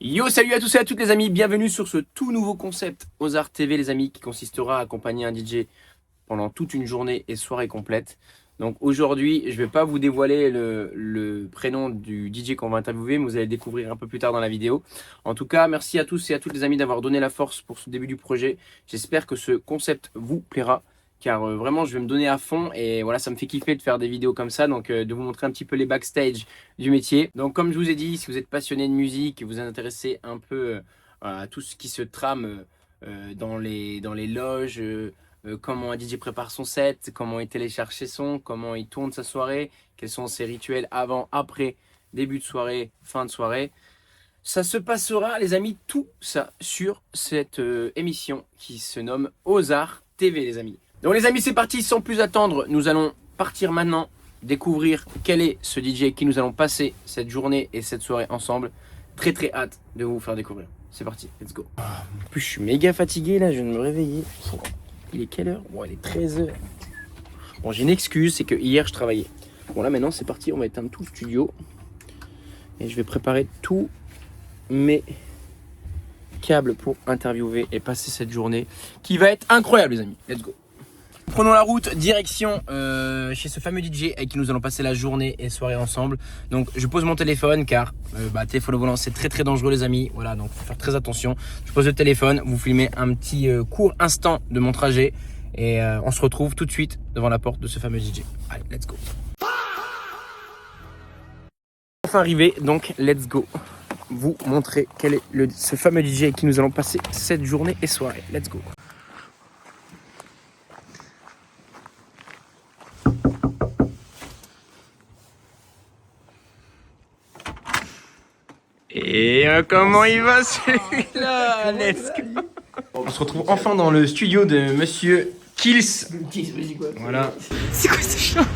Yo, salut à tous et à toutes les amis, bienvenue sur ce tout nouveau concept Ozar TV les amis qui consistera à accompagner un DJ pendant toute une journée et soirée complète. Donc aujourd'hui, je vais pas vous dévoiler le prénom du DJ qu'on va interviewer, mais vous allez le découvrir un peu plus tard dans la vidéo. En tout cas, merci à tous et à toutes les amis d'avoir donné la force pour ce début du projet. J'espère que ce concept vous plaira, car vraiment, je vais me donner à fond et voilà, ça me fait kiffer de faire des vidéos comme ça, donc de vous montrer un petit peu les backstage du métier. Donc comme je vous ai dit, si vous êtes passionné de musique et vous êtes intéressé un peu à tout ce qui se trame dans les loges, comment un DJ prépare son set, comment il télécharge ses sons, comment il tourne sa soirée, quels sont ses rituels avant, après, début de soirée, fin de soirée. Ça se passera, les amis, tout ça sur cette émission qui se nomme Ozar TV, les amis. Donc les amis, c'est parti, sans plus attendre, nous allons partir maintenant découvrir quel est ce DJ qui nous allons passer cette journée et cette soirée ensemble. Très très hâte de vous faire découvrir. C'est parti, let's go. En plus, je suis méga fatigué là, je viens de me réveiller. Il est quelle heure? Bon, il est 13h. Bon, j'ai une excuse, c'est que hier je travaillais. Bon, là maintenant, c'est parti, on va éteindre tout le studio. Et je vais préparer tous mes câbles pour interviewer et passer cette journée qui va être incroyable, les amis. Let's go. Prenons la route, direction chez ce fameux DJ avec qui nous allons passer la journée et soirée ensemble. Donc je pose mon téléphone car téléphone au volant c'est très très dangereux les amis. Voilà, donc faut faire très attention. Je pose le téléphone, vous filmez un petit court instant de mon trajet et on se retrouve tout de suite devant la porte de ce fameux DJ. Allez, let's go. Enfin arrivé, donc let's go. Vous montrer quel est ce fameux DJ avec qui nous allons passer cette journée et soirée. Let's go. Et comment il va celui-là? Let's go. On se retrouve enfin dans le studio de Monsieur Kills. Voilà. C'est quoi ce chat?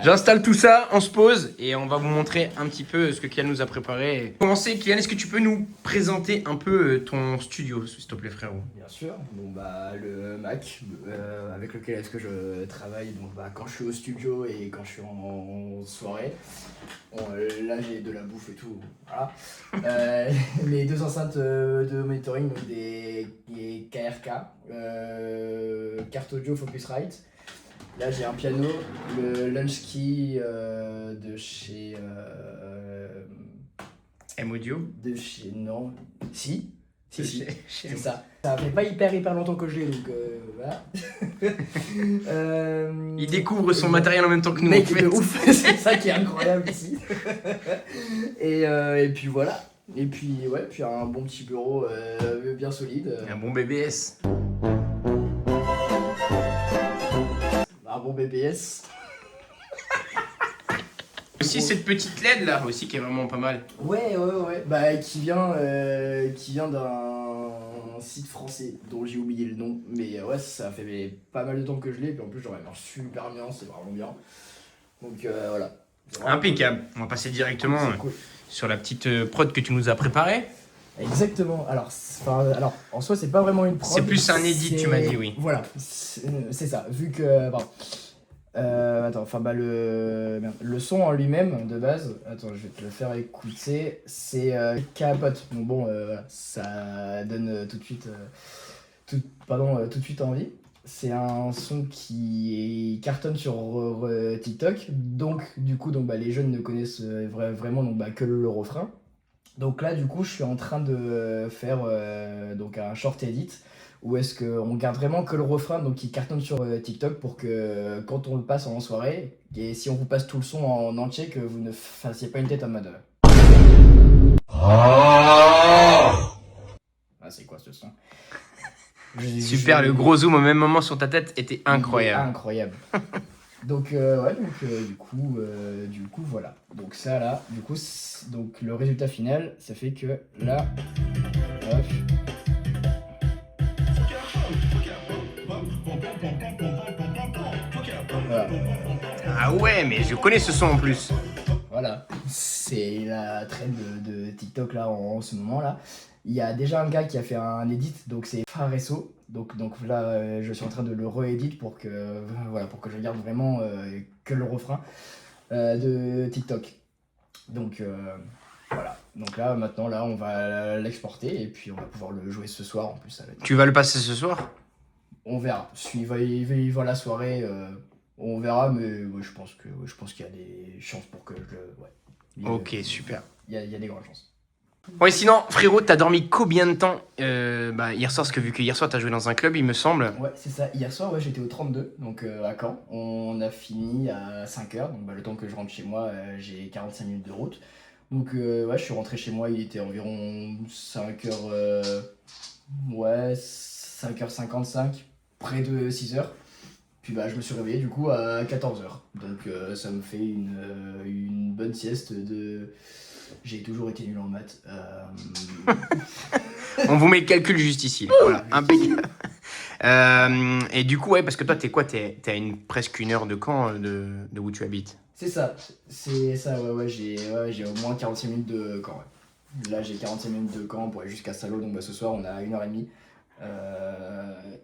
J'installe tout ça, on se pose et on va vous montrer un petit peu ce que Kylian nous a préparé. Pour commencer, Kylian, est-ce que tu peux nous présenter un peu ton studio, s'il te plaît, frérot? Bien sûr, bon bah le Mac avec lequel est-ce que je travaille donc bah quand je suis au studio et quand je suis en soirée. Bon, là j'ai de la bouffe et tout, voilà. Les deux enceintes de monitoring, donc des KRK, carte audio Focusrite. Là j'ai un piano, le Launch Key de chez M-Audio. non, si, Chez c'est ça. Ça fait pas hyper longtemps que je l'ai, donc voilà. Il découvre son matériel en même temps que nous. Mec, en fait. de ouf, c'est ça qui est incroyable ici. Et puis voilà. Et puis ouais, puis un bon petit bureau bien solide. Un bon BBS. Un bon BBS. Aussi cette petite LED là aussi qui est vraiment pas mal. Ouais. Bah qui vient d'un site français dont j'ai oublié le nom. Mais ouais, ça fait pas mal de temps que je l'ai. Puis en plus, genre, elle marche super bien, c'est vraiment bien. Donc voilà. Impeccable. On va passer directement C'est cool. sur la petite prod que tu nous as préparée. Exactement. Alors en soi, c'est pas vraiment une prod. C'est plus un edit, tu m'as dit, oui. Voilà, c'est ça. Vu que. Le son en lui-même, de base, attends, je vais te le faire écouter. C'est K-Pot. Donc bon, ça donne tout de suite, tout de suite envie. C'est un son qui cartonne sur TikTok. Donc, du coup, les jeunes ne connaissent vraiment que le refrain. Donc là, du coup, je suis en train de faire un short edit où est-ce qu'on garde vraiment que le refrain donc qui cartonne sur TikTok pour que quand on le passe en soirée, et si on vous passe tout le son en entier, que vous ne fassiez pas une tête en mode... Ah, c'est quoi ce son? Super, le gros zoom au même moment sur ta tête était incroyable. Incroyable. Donc du coup voilà. Donc ça là, du coup donc le résultat final, ça fait que là, hop. Voilà. Ah ouais, mais je connais ce son en plus. Voilà, c'est la trend de TikTok là en ce moment là. Il y a déjà un gars qui a fait un edit, donc c'est Fareso. Donc là, je suis en train de le re-edit pour que je garde vraiment que le refrain de TikTok. Donc Voilà. Donc là, maintenant, là, on va l'exporter et puis on va pouvoir le jouer ce soir. En plus, ça va être... Tu vas le passer ce soir? On verra. S'il va, il va la soirée, on verra, mais ouais, je pense qu'il y a des chances pour que je le... Ouais. Ok, super. Il y a des grandes chances. Ouais, sinon, frérot, t'as dormi combien de temps hier soir? Parce que vu que hier soir, t'as joué dans un club, il me semble. Ouais, c'est ça. Hier soir, ouais, j'étais au 32, donc à Caen. On a fini à 5h, donc le temps que je rentre chez moi, j'ai 45 minutes de route. Donc ouais, je suis rentré chez moi, il était environ 5h, ouais, 5h55, près de 6h. Puis je me suis réveillé du coup à 14h. Donc ça me fait une bonne sieste de... J'ai toujours été nul en maths. On vous met le calcul juste ici. Voilà, impeccable. Et du coup, ouais, parce que toi, t'es quoi? T'es à presque 1 heure de Caen, de où tu habites. C'est ça, ouais, j'ai au moins 45 minutes de Caen. Ouais. Là, j'ai 45 minutes de Caen pour aller jusqu'à Salon, donc ce soir, on a 1h30.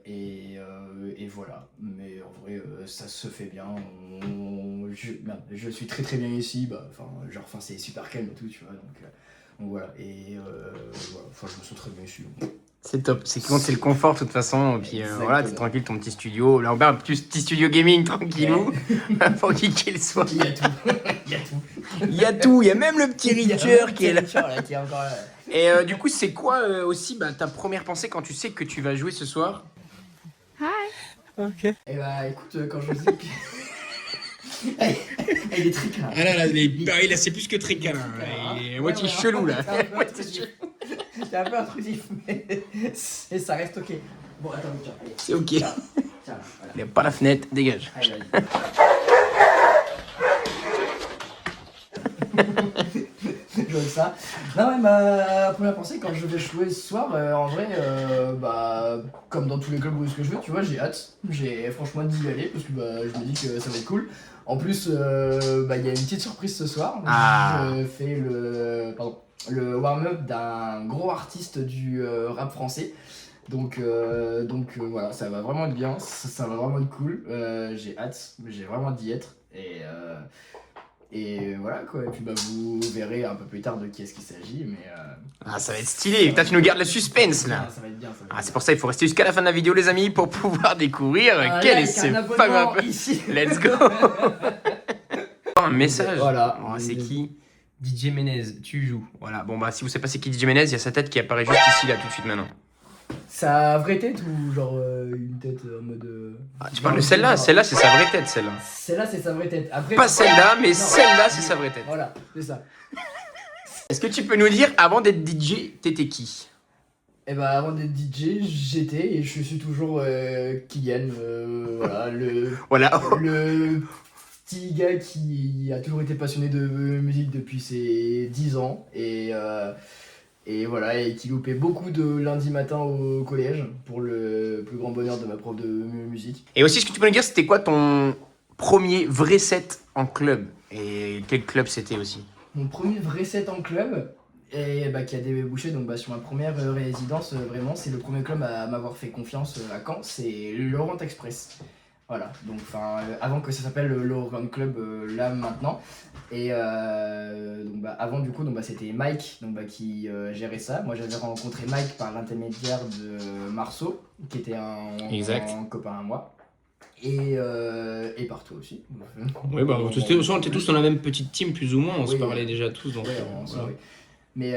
Et voilà, mais en vrai, ça se fait bien. Je suis très très bien ici, c'est super calme et tout, tu vois. Donc voilà, et voilà, je me sens très bien ici. C'est top. C'est quand c'est le confort, de toute façon. Puis Exactement. voilà, t'es tranquille, ton petit studio. Là, on a un petit studio gaming, tranquillou. Pour qu'il soit. Il y a tout, il y a tout. Il y a tout. Il y a même le petit Richard qui est là. Qui est encore là. Et du coup, c'est quoi aussi ta première pensée quand tu sais que tu vas jouer ce soir? Ok. Et écoute, quand je dis que... Il est tricard. Ah là, c'est plus que tricard. Il est à moitié chelou là. C'est un peu intrusif, mais ça reste ok. Bon, attends, tiens. C'est ok. Tiens, voilà. Il n'y a pas la fenêtre, dégage. Allez, vas-y. Je vois ça. Non, ouais, ma première pensée quand je vais jouer ce soir, en vrai, comme dans tous les clubs où est-ce que je vais, tu vois, j'ai hâte. J'ai franchement d'y aller parce que je me dis que ça va être cool. En plus, il y a une petite surprise ce soir. Ah. Je fais le warm-up d'un gros artiste du rap français. Donc voilà, ça va vraiment être bien, ça va vraiment être cool. J'ai hâte, j'ai vraiment hâte d'y être. Et voilà quoi, et puis vous verrez un peu plus tard de qui est-ce qu'il s'agit, mais... Ah, ça va être stylé. Putain, tu nous gardes le suspense là. Ça va être bien, ça va être Ah, bien. c'est pour ça qu'il faut rester jusqu'à la fin de la vidéo, les amis, pour pouvoir découvrir quel est ce fameux abonnement ici. Let's go. Un message. Voilà. Oh, c'est qui? DJ Menez, tu joues. Voilà. Bon, si vous savez pas c'est qui DJ Menez, il y a sa tête qui apparaît juste ici, là, tout de suite maintenant. Sa vraie tête ou genre une tête en mode... Ah, tu parles de celle-là? Celle-là, c'est sa vraie tête, celle-là. Celle-là, c'est sa vraie tête. Après, Pas celle-là, mais non. celle-là, c'est sa vraie tête. Voilà, c'est ça. Est-ce que tu peux nous dire, avant d'être DJ, t'étais qui? Et avant d'être DJ, j'étais et je suis toujours Kylian, voilà, Voilà. le petit gars qui a toujours été passionné de musique depuis ses 10 ans et voilà, et qui loupait beaucoup de lundi matin au collège pour le plus grand bonheur de ma prof de musique. Et aussi, est-ce que tu peux nous dire, c'était quoi ton premier vrai set en club? Et quel club c'était aussi? Mon premier vrai set en club, et qui a débouché donc, sur ma première résidence, vraiment, c'est le premier club à m'avoir fait confiance à Caen, c'est Laurent Express. Voilà, donc avant que ça s'appelle le Laurent Club là maintenant. Et avant du coup c'était Mike qui gérait ça. Moi j'avais rencontré Mike par l'intermédiaire de Marceau, qui était un copain à moi. Et partout aussi. Oui, on était tous dans la même petite team, plus ou moins, on se Oui, parlait déjà tous. Donc, ouais, voilà. oui. Mais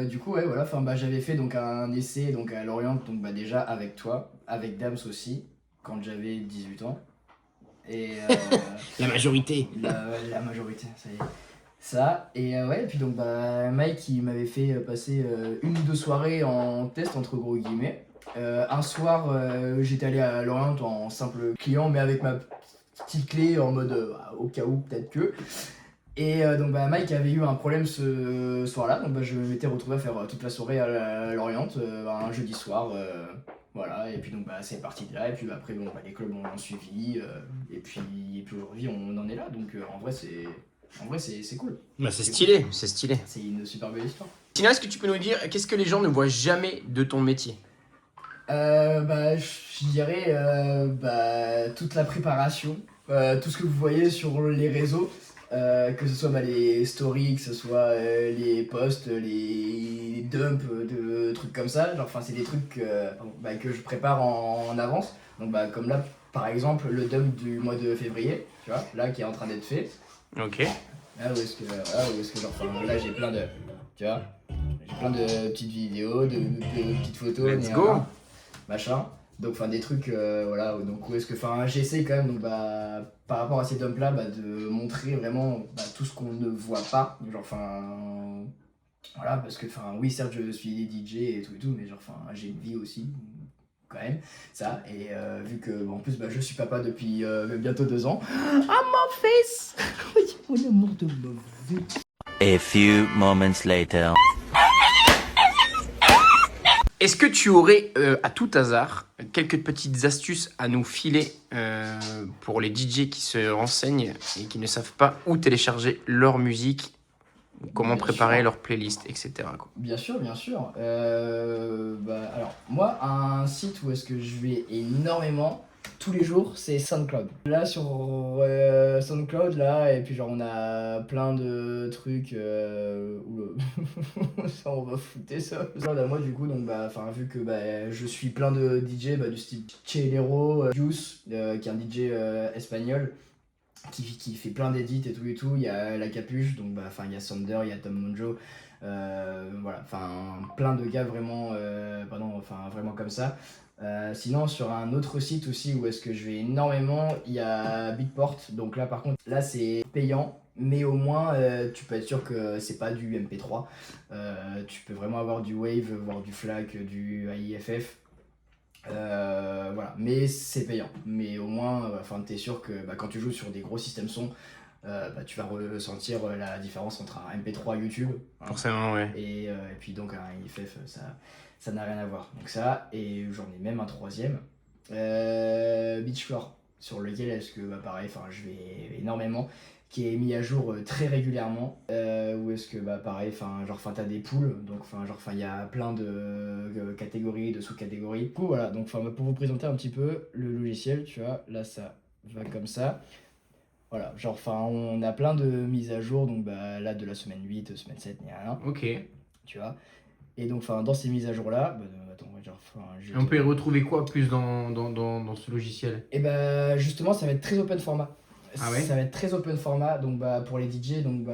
du coup, ouais, voilà, j'avais fait donc un essai donc, à Lorient, donc déjà avec toi, avec Dams aussi, quand j'avais 18 ans. Et La majorité. la majorité, ça y est. Ça, et ouais, et puis donc Mike il m'avait fait passer 1 ou 2 soirées en test entre gros guillemets. Un soir, j'étais allé à Lorient en simple client, mais avec ma petite clé en mode au cas où peut-être que. Et Mike avait eu un problème ce soir-là, donc je m'étais retrouvé à faire toute la soirée à Lorient, un jeudi soir, voilà, et puis donc c'est parti de là, et puis après les clubs ont suivi, et puis aujourd'hui on en est là, donc en vrai c'est cool. C'est stylé, c'est stylé. C'est une super belle histoire. Sinon, est-ce que tu peux nous dire, qu'est-ce que les gens ne voient jamais de ton métier? Je dirais toute la préparation, tout ce que vous voyez sur les réseaux. que ce soit bah, les stories, que ce soit les posts, les dumps, de trucs comme ça. Genre, enfin, c'est des trucs bah, que je prépare en avance. Donc, bah, comme là, par exemple, le dump du mois de février, tu vois, là, qui est en train d'être fait. Ok. Là où est-ce que genre, enfin, là, j'ai plein de, tu vois, j'ai plein de petites vidéos, de petites photos, Let's go. machin. Donc, enfin, des trucs, voilà. Donc, où est-ce que, enfin, j'essaie quand même, donc, bah, par rapport à ces dumps-là, bah, de montrer vraiment bah, tout ce qu'on ne voit pas. Genre, enfin, voilà, parce que, enfin, oui, certes, je suis DJ et tout, mais genre, enfin, j'ai une vie aussi, quand même, ça. Et vu que, bon, en plus, bah, je suis papa depuis bientôt 2 ans. Ah, mon fils! Oh, l'amour de ma vie! A few moments later. Est-ce que tu aurais, à tout hasard, quelques petites astuces à nous filer pour les DJ qui se renseignent et qui ne savent pas où télécharger leur musique, ou comment Bien préparer sûr. leur playlist, etc. quoi. Bien sûr, bien sûr. Bah, alors, moi, un site où est-ce que je vais énormément, tous les jours, c'est SoundCloud. Là, sur SoundCloud, là, et puis genre, on a plein de trucs. Oula. Ça, on va foutre ça. À moi, du coup, donc, bah, vu que bah, je suis plein de DJ, bah, du style Chelero, Juice, qui est un DJ espagnol. Qui fait plein d'édits et tout, il y a La Capuche, donc bah, il y a Sander, il y a Tom Monjo, voilà, enfin plein de gars vraiment, vraiment comme ça. Sinon sur un autre site aussi où est-ce que je vais énormément, il y a Beatport, donc là par contre, là c'est payant, mais au moins tu peux être sûr que c'est pas du MP3, tu peux vraiment avoir du Wave, voire du FLAC, du AIFF. Voilà, mais c'est payant. Mais au moins, t'es sûr que bah, quand tu joues sur des gros systèmes son, bah, tu vas ressentir la différence entre un MP3 YouTube hein, Forcément, ouais. et puis donc un IFF, ça n'a rien à voir. Donc ça, et j'en ai même un troisième, Beachfloor, sur lequel est-ce que bah, pareil, je vais énormément, qui est mis à jour très régulièrement, où est-ce que bah pareil, t'as des pools, donc il y a plein de catégories, de sous-catégories. Du coup voilà, donc pour vous présenter un petit peu le logiciel, tu vois, là ça va comme ça. Voilà, on a plein de mises à jour, donc bah là de la semaine 8, semaine 7, il y a rien, Ok. tu vois. Et donc dans ces mises à jour là, bah, attends, On peut y retrouver quoi plus dans ce logiciel? et bah justement ça va être très open format. Ah ouais. Ça va être très open format, donc bah pour les DJ, donc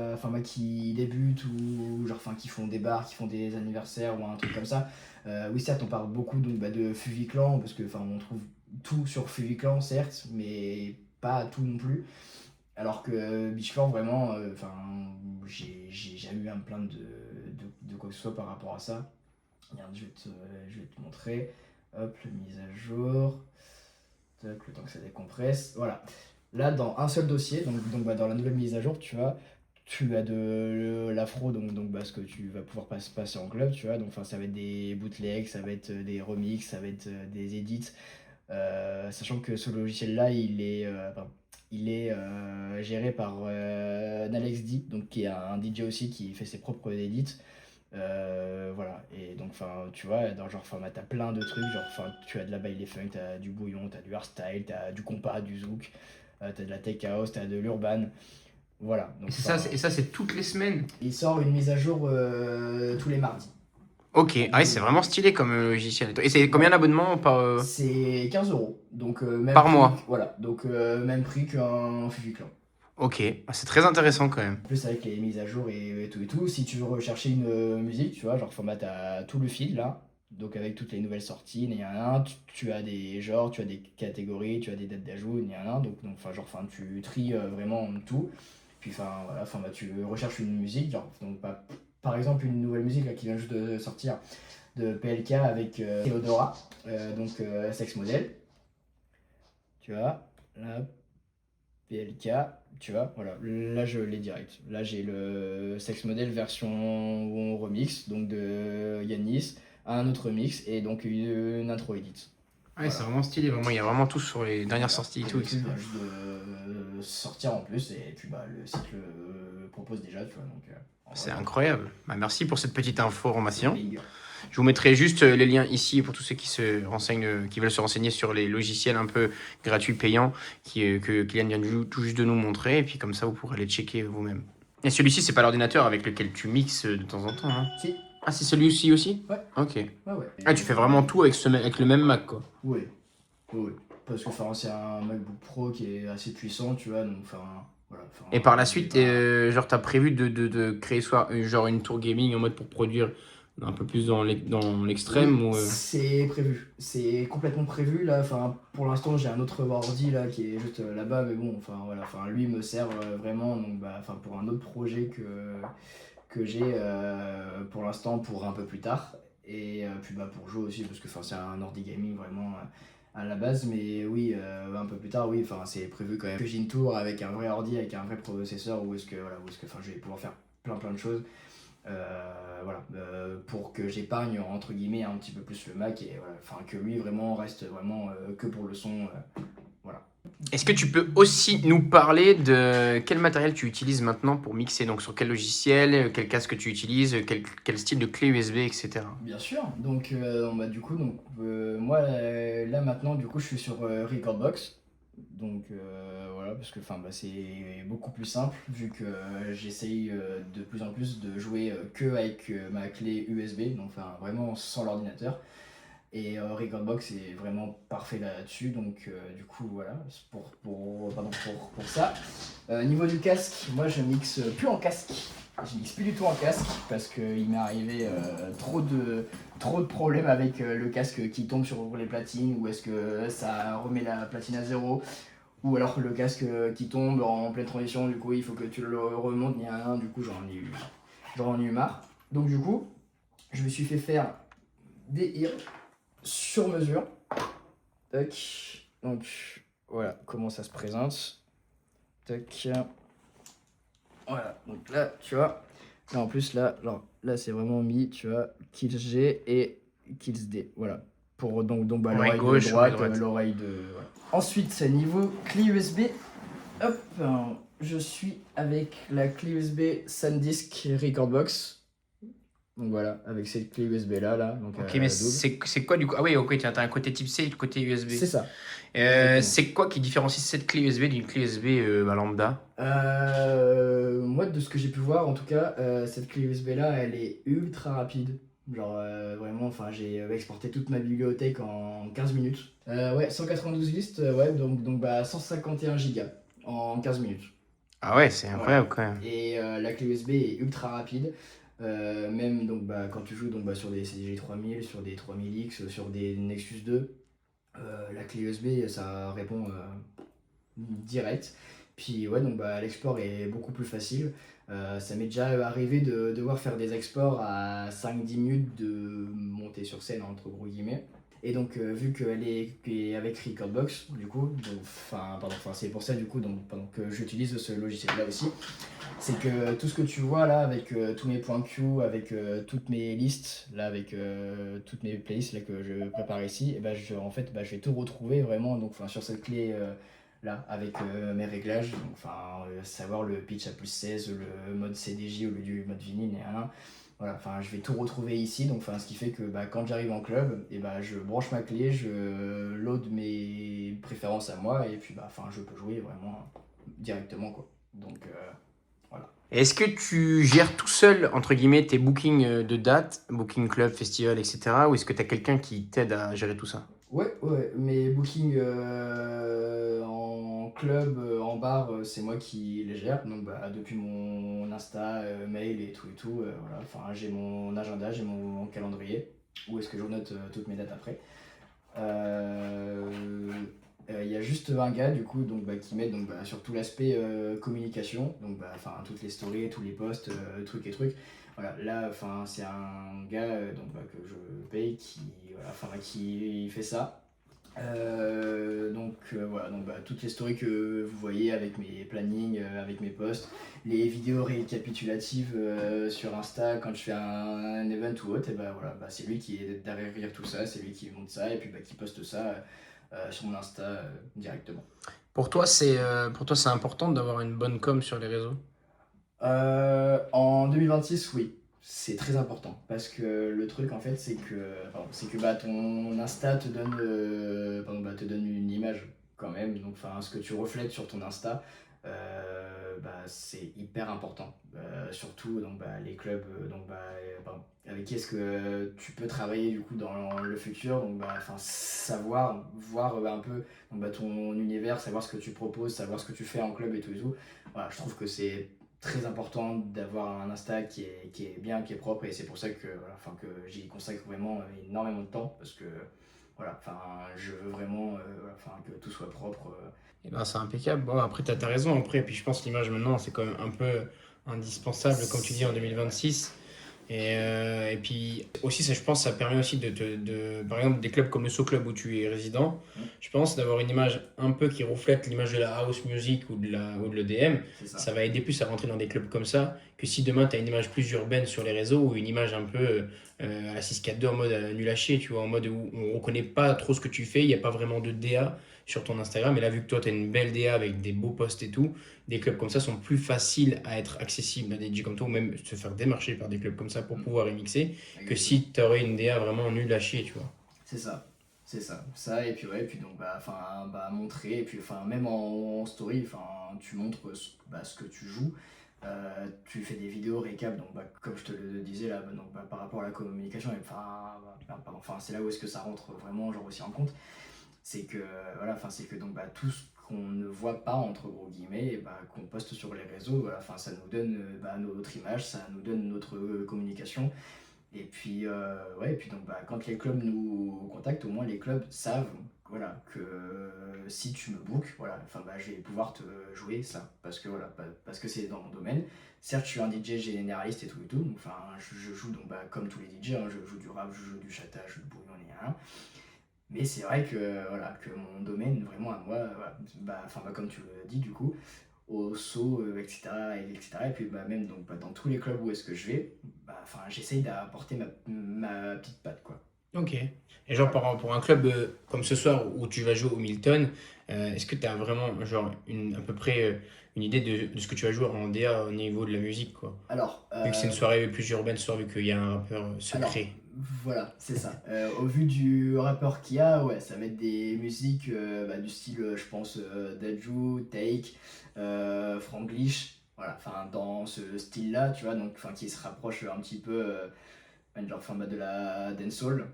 qui débutent ou qui font des bars, qui font des anniversaires ou un truc comme ça. Oui certes on parle beaucoup donc de Fuviclan parce que on trouve tout sur Fuviclan certes, mais pas tout non plus. Alors que Beachfloor vraiment, j'ai jamais eu un plainte de quoi que ce soit par rapport à ça. Regarde, je vais te montrer. Hop, la mise à jour. Tac, le temps que ça décompresse. Voilà. Là, dans un seul dossier, dans la nouvelle mise à jour, tu vois, tu as de l'afro, ce que tu vas pouvoir passer en club, tu vois. Donc, ça va être des bootlegs, ça va être des remixes, ça va être des edits. Sachant que ce logiciel-là, il est géré par Nalex D, donc, qui est un DJ aussi qui fait ses propres edits. Voilà, et donc tu vois, t'as plein de trucs, tu as de la baile funk, t'as du bouillon, t'as du hardstyle, t'as du compas, du zouk, t'as de la tech house, t'as de l'urban, voilà. Donc, Et ça, c'est toutes les semaines? il sort une mise à jour tous les mardis. Ok, ah ouais, c'est vraiment stylé comme logiciel. Et c'est combien d'abonnements par... C'est 15€, donc même Par prix, mois. voilà, donc même prix qu'un Fuviclan. Ok, ah, c'est très intéressant quand même. En plus avec les mises à jour et tout, si tu veux rechercher une musique, tu vois, t'as tout le feed là, donc avec toutes les nouvelles sorties, il y en a un, tu as des genres, tu as des catégories, tu as des dates d'ajout, il y en a un, donc tu tries vraiment tout, puis voilà, tu recherches une musique, par exemple une nouvelle musique là, qui vient juste de sortir de PLK avec Theodora, Sex Model, tu vois, là, PLK, tu vois, voilà, là je l'ai direct. Là j'ai le Sex Model version remix, donc de Yanis, un autre remix et donc une intro edit. Ouais, Voilà. c'est vraiment stylé, vraiment, il y a vraiment tout sur les dernières sorties et tout, Le truc etc. vient juste de sortir en plus, et puis le cycle propose déjà, tu vois. Donc, C'est incroyable. Bah, merci pour cette petite information. big. Je vous mettrai juste les liens ici pour tous ceux qui se renseignent, qui veulent se renseigner sur les logiciels un peu gratuits payants que Kylian vient tout juste de nous montrer. Et puis comme ça, vous pourrez les checker vous-même. Et celui-ci, c'est pas l'ordinateur avec lequel tu mixes de temps en temps, hein? Si. Ah, c'est celui-ci aussi? Ouais. Ok. Ouais. Ah, tu fais vraiment tout avec le même Mac, quoi. Oui. Oui. Parce que c'est un MacBook Pro qui est assez puissant, tu vois. Donc, voilà. Et par la suite, genre, t'as prévu de créer soit genre une tour gaming en mode pour produire un peu plus dans l'extrême ou... C'est prévu. C'est complètement prévu, là. Pour l'instant, j'ai un autre ordi, là, qui est juste là-bas. Mais bon, voilà. Lui me sert vraiment. Donc, pour un autre projet que j'ai pour l'instant pour un peu plus tard. Et puis pour jouer aussi, parce que c'est un ordi gaming vraiment à la base. Mais oui, un peu plus tard, oui, c'est prévu quand même que j'ai une tour avec un vrai ordi, avec un vrai processeur, où est-ce que je vais pouvoir faire plein de choses. Pour que j'épargne entre guillemets un petit peu plus le Mac et que lui vraiment reste vraiment que pour le son. Voilà. Est-ce que tu peux aussi nous parler de quel matériel tu utilises maintenant pour mixer? Donc sur quel logiciel, quel casque tu utilises, quel style de clé USB, etc. Bien sûr. Donc moi là maintenant du coup je suis sur Recordbox. Donc voilà, parce que c'est beaucoup plus simple vu que j'essaye de plus en plus de jouer que avec ma clé USB, donc vraiment sans l'ordinateur. Et Recordbox est vraiment parfait là-dessus, donc du coup voilà, c'est pour ça. Niveau du casque, moi je mixe plus en casque. Je mixe plus du tout en casque parce qu'il m'est arrivé trop de problèmes avec le casque qui tombe sur les platines, ou est-ce que ça remet la platine à zéro, ou alors le casque qui tombe en pleine transition, du coup il faut que tu le remontes, du coup j'en ai eu marre. Donc du coup, je me suis fait faire des ears sur mesure. Tac. Donc voilà comment ça se présente. Tac. Voilà, donc là, tu vois, là en plus, là c'est vraiment mis, tu vois, Kills G et Kills D, voilà. Pour l'oreille gauche, de droite, oreille droite. l'oreille de... Voilà. Ensuite, niveau clé USB, hop, je suis avec la clé USB SanDisk Recordbox. Donc voilà, avec cette clé USB là. Donc, Ok, mais c'est quoi du coup? Ah oui, ok, tu as un côté type C et le côté USB. C'est ça. C'est quoi qui différencie cette clé USB d'une clé USB lambda? Moi, de ce que j'ai pu voir, en tout cas, cette clé USB là, elle est ultra rapide. Genre vraiment, j'ai exporté toute ma bibliothèque en 15 minutes. Ouais, 192 listes, ouais, donc 151 gigas en 15 minutes. Ah ouais, c'est incroyable quand même. Et la clé USB est ultra rapide. Même quand tu joues sur des CDG 3000, sur des 3000X, sur des Nexus 2, la clé USB ça répond direct. Puis ouais, l'export est beaucoup plus facile. Ça m'est déjà arrivé de devoir faire des exports à 5-10 minutes de montée sur scène, entre gros guillemets. Et donc vu qu'elle est avec Recordbox, du coup, c'est pour ça du coup que j'utilise ce logiciel là aussi. C'est que tout ce que tu vois là avec tous mes points Q, avec toutes mes listes, là avec toutes mes playlists là, que je prépare ici, et je vais tout retrouver vraiment sur cette clé là avec mes réglages, savoir le pitch à plus 16, le mode CDJ au lieu du mode vinyle et rien. Voilà, je vais tout retrouver ici, donc ce qui fait que quand j'arrive en club, et je branche ma clé, je load mes préférences à moi, et puis je peux jouer vraiment directement quoi. Donc voilà. Est-ce que tu gères tout seul, entre guillemets, tes bookings de dates, booking club, festival, etc. ou est-ce que tu as quelqu'un qui t'aide à gérer tout ça? Ouais, mes bookings en club, en bar, c'est moi qui les gère. Donc depuis mon Insta, mail et tout, voilà. J'ai mon agenda, j'ai mon calendrier, où est-ce que je note toutes mes dates après. Il y a juste un gars du coup qui m'aide sur tout l'aspect communication, toutes les stories, tous les posts, trucs et trucs. Voilà, là c'est un gars que je paye qui fait ça. Toutes les stories que vous voyez avec mes plannings, avec mes posts, les vidéos récapitulatives sur Insta quand je fais un event ou autre, c'est lui qui est derrière tout ça, c'est lui qui monte ça et puis qui poste ça sur mon Insta directement. Pour toi, c'est important d'avoir une bonne com sur les réseaux? En 2026, oui, c'est très important parce que le truc en fait, c'est que bah, ton Insta te donne une image quand même. Donc, enfin, ce que tu reflètes sur ton Insta, bah, c'est hyper important. Surtout donc, bah, les clubs avec qui est-ce que tu peux travailler du coup dans le futur. Donc, bah, enfin, savoir, voir un peu donc, bah, ton univers, savoir ce que tu proposes, savoir ce que tu fais en club et tout et tout. Voilà, je trouve que c'est très important d'avoir un Insta qui est bien, qui est propre et c'est pour ça que, voilà, enfin, que j'y consacre vraiment énormément de temps parce que voilà, enfin, je veux vraiment voilà, enfin, que tout soit propre. Eh ben, c'est impeccable. Bon, après, t'as raison. Après, puis je pense que l'image maintenant, c'est quand même un peu indispensable, comme tu dis, en 2026. Et puis aussi, ça, je pense, ça permet aussi par exemple, des clubs comme le So Club où tu es résident, Mm. je pense, d'avoir une image un peu qui reflète l'image de la house music ou de l'EDM. C'est ça. Ça va aider plus à rentrer dans des clubs comme ça que si demain tu as une image plus urbaine sur les réseaux ou une image un peu à la 642 en mode nul à chier, tu vois, en mode où on reconnaît pas trop ce que tu fais, il n'y a pas vraiment de DA sur ton Instagram. Et là, vu que toi, tu as une belle DA avec des beaux posts et tout, des clubs comme ça sont plus faciles à être accessibles à des DJ comme toi ou même se faire démarcher par des clubs comme ça pour pouvoir remixer que si tu aurais une DA vraiment nulle à chier, tu vois. C'est ça. C'est ça. Ça, et puis ouais, et puis donc, bah, enfin, bah, montrer, et puis, enfin, même en story, enfin, tu montres ce que tu joues. Tu fais des vidéos récap, donc bah, comme je te le disais là, bah, donc, bah, par rapport à la communication, et, enfin, c'est là où est-ce que ça rentre vraiment genre aussi en compte. C'est que voilà, enfin c'est que donc bah, tout ce qu'on ne voit pas entre gros guillemets, et bah, qu'on poste sur les réseaux, voilà, enfin ça nous donne bah, notre image, ça nous donne notre communication. Et puis ouais, et puis donc bah, quand les clubs nous contactent, au moins les clubs savent voilà que si tu me bookes, voilà, enfin bah, je vais pouvoir te jouer ça parce que voilà, parce que c'est dans mon domaine. Certes, je suis un DJ généraliste et tout, donc enfin je joue donc bah, comme tous les DJ, hein, je joue du rap, je joue du chata, je joue du bouillon et rien. Mais c'est vrai que, voilà, que mon domaine, vraiment à moi, voilà, bah, enfin, bah, comme tu le dis, du coup, au saut, etc., etc. Et puis bah, même donc, bah, dans tous les clubs où est-ce que je vais, bah, enfin, j'essaye d'apporter ma petite patte, quoi. Ok. Et genre, pour un club comme ce soir où tu vas jouer au Milton, est-ce que tu as vraiment genre, à peu près une idée de ce que tu vas jouer en DA au niveau de la musique, quoi? Alors, Vu que c'est une soirée plus urbaine, ce soir, vu qu'il y a un rappeur alors, secret. voilà, c'est ça. Au vu du rappeur qu'il y a, ouais, ça va être des musiques bah, du style, je pense, Daju, Take, Franglish, voilà, enfin, dans ce style-là, tu vois, donc, enfin, qui se rapproche un petit peu genre, enfin, bah, de la dancehall,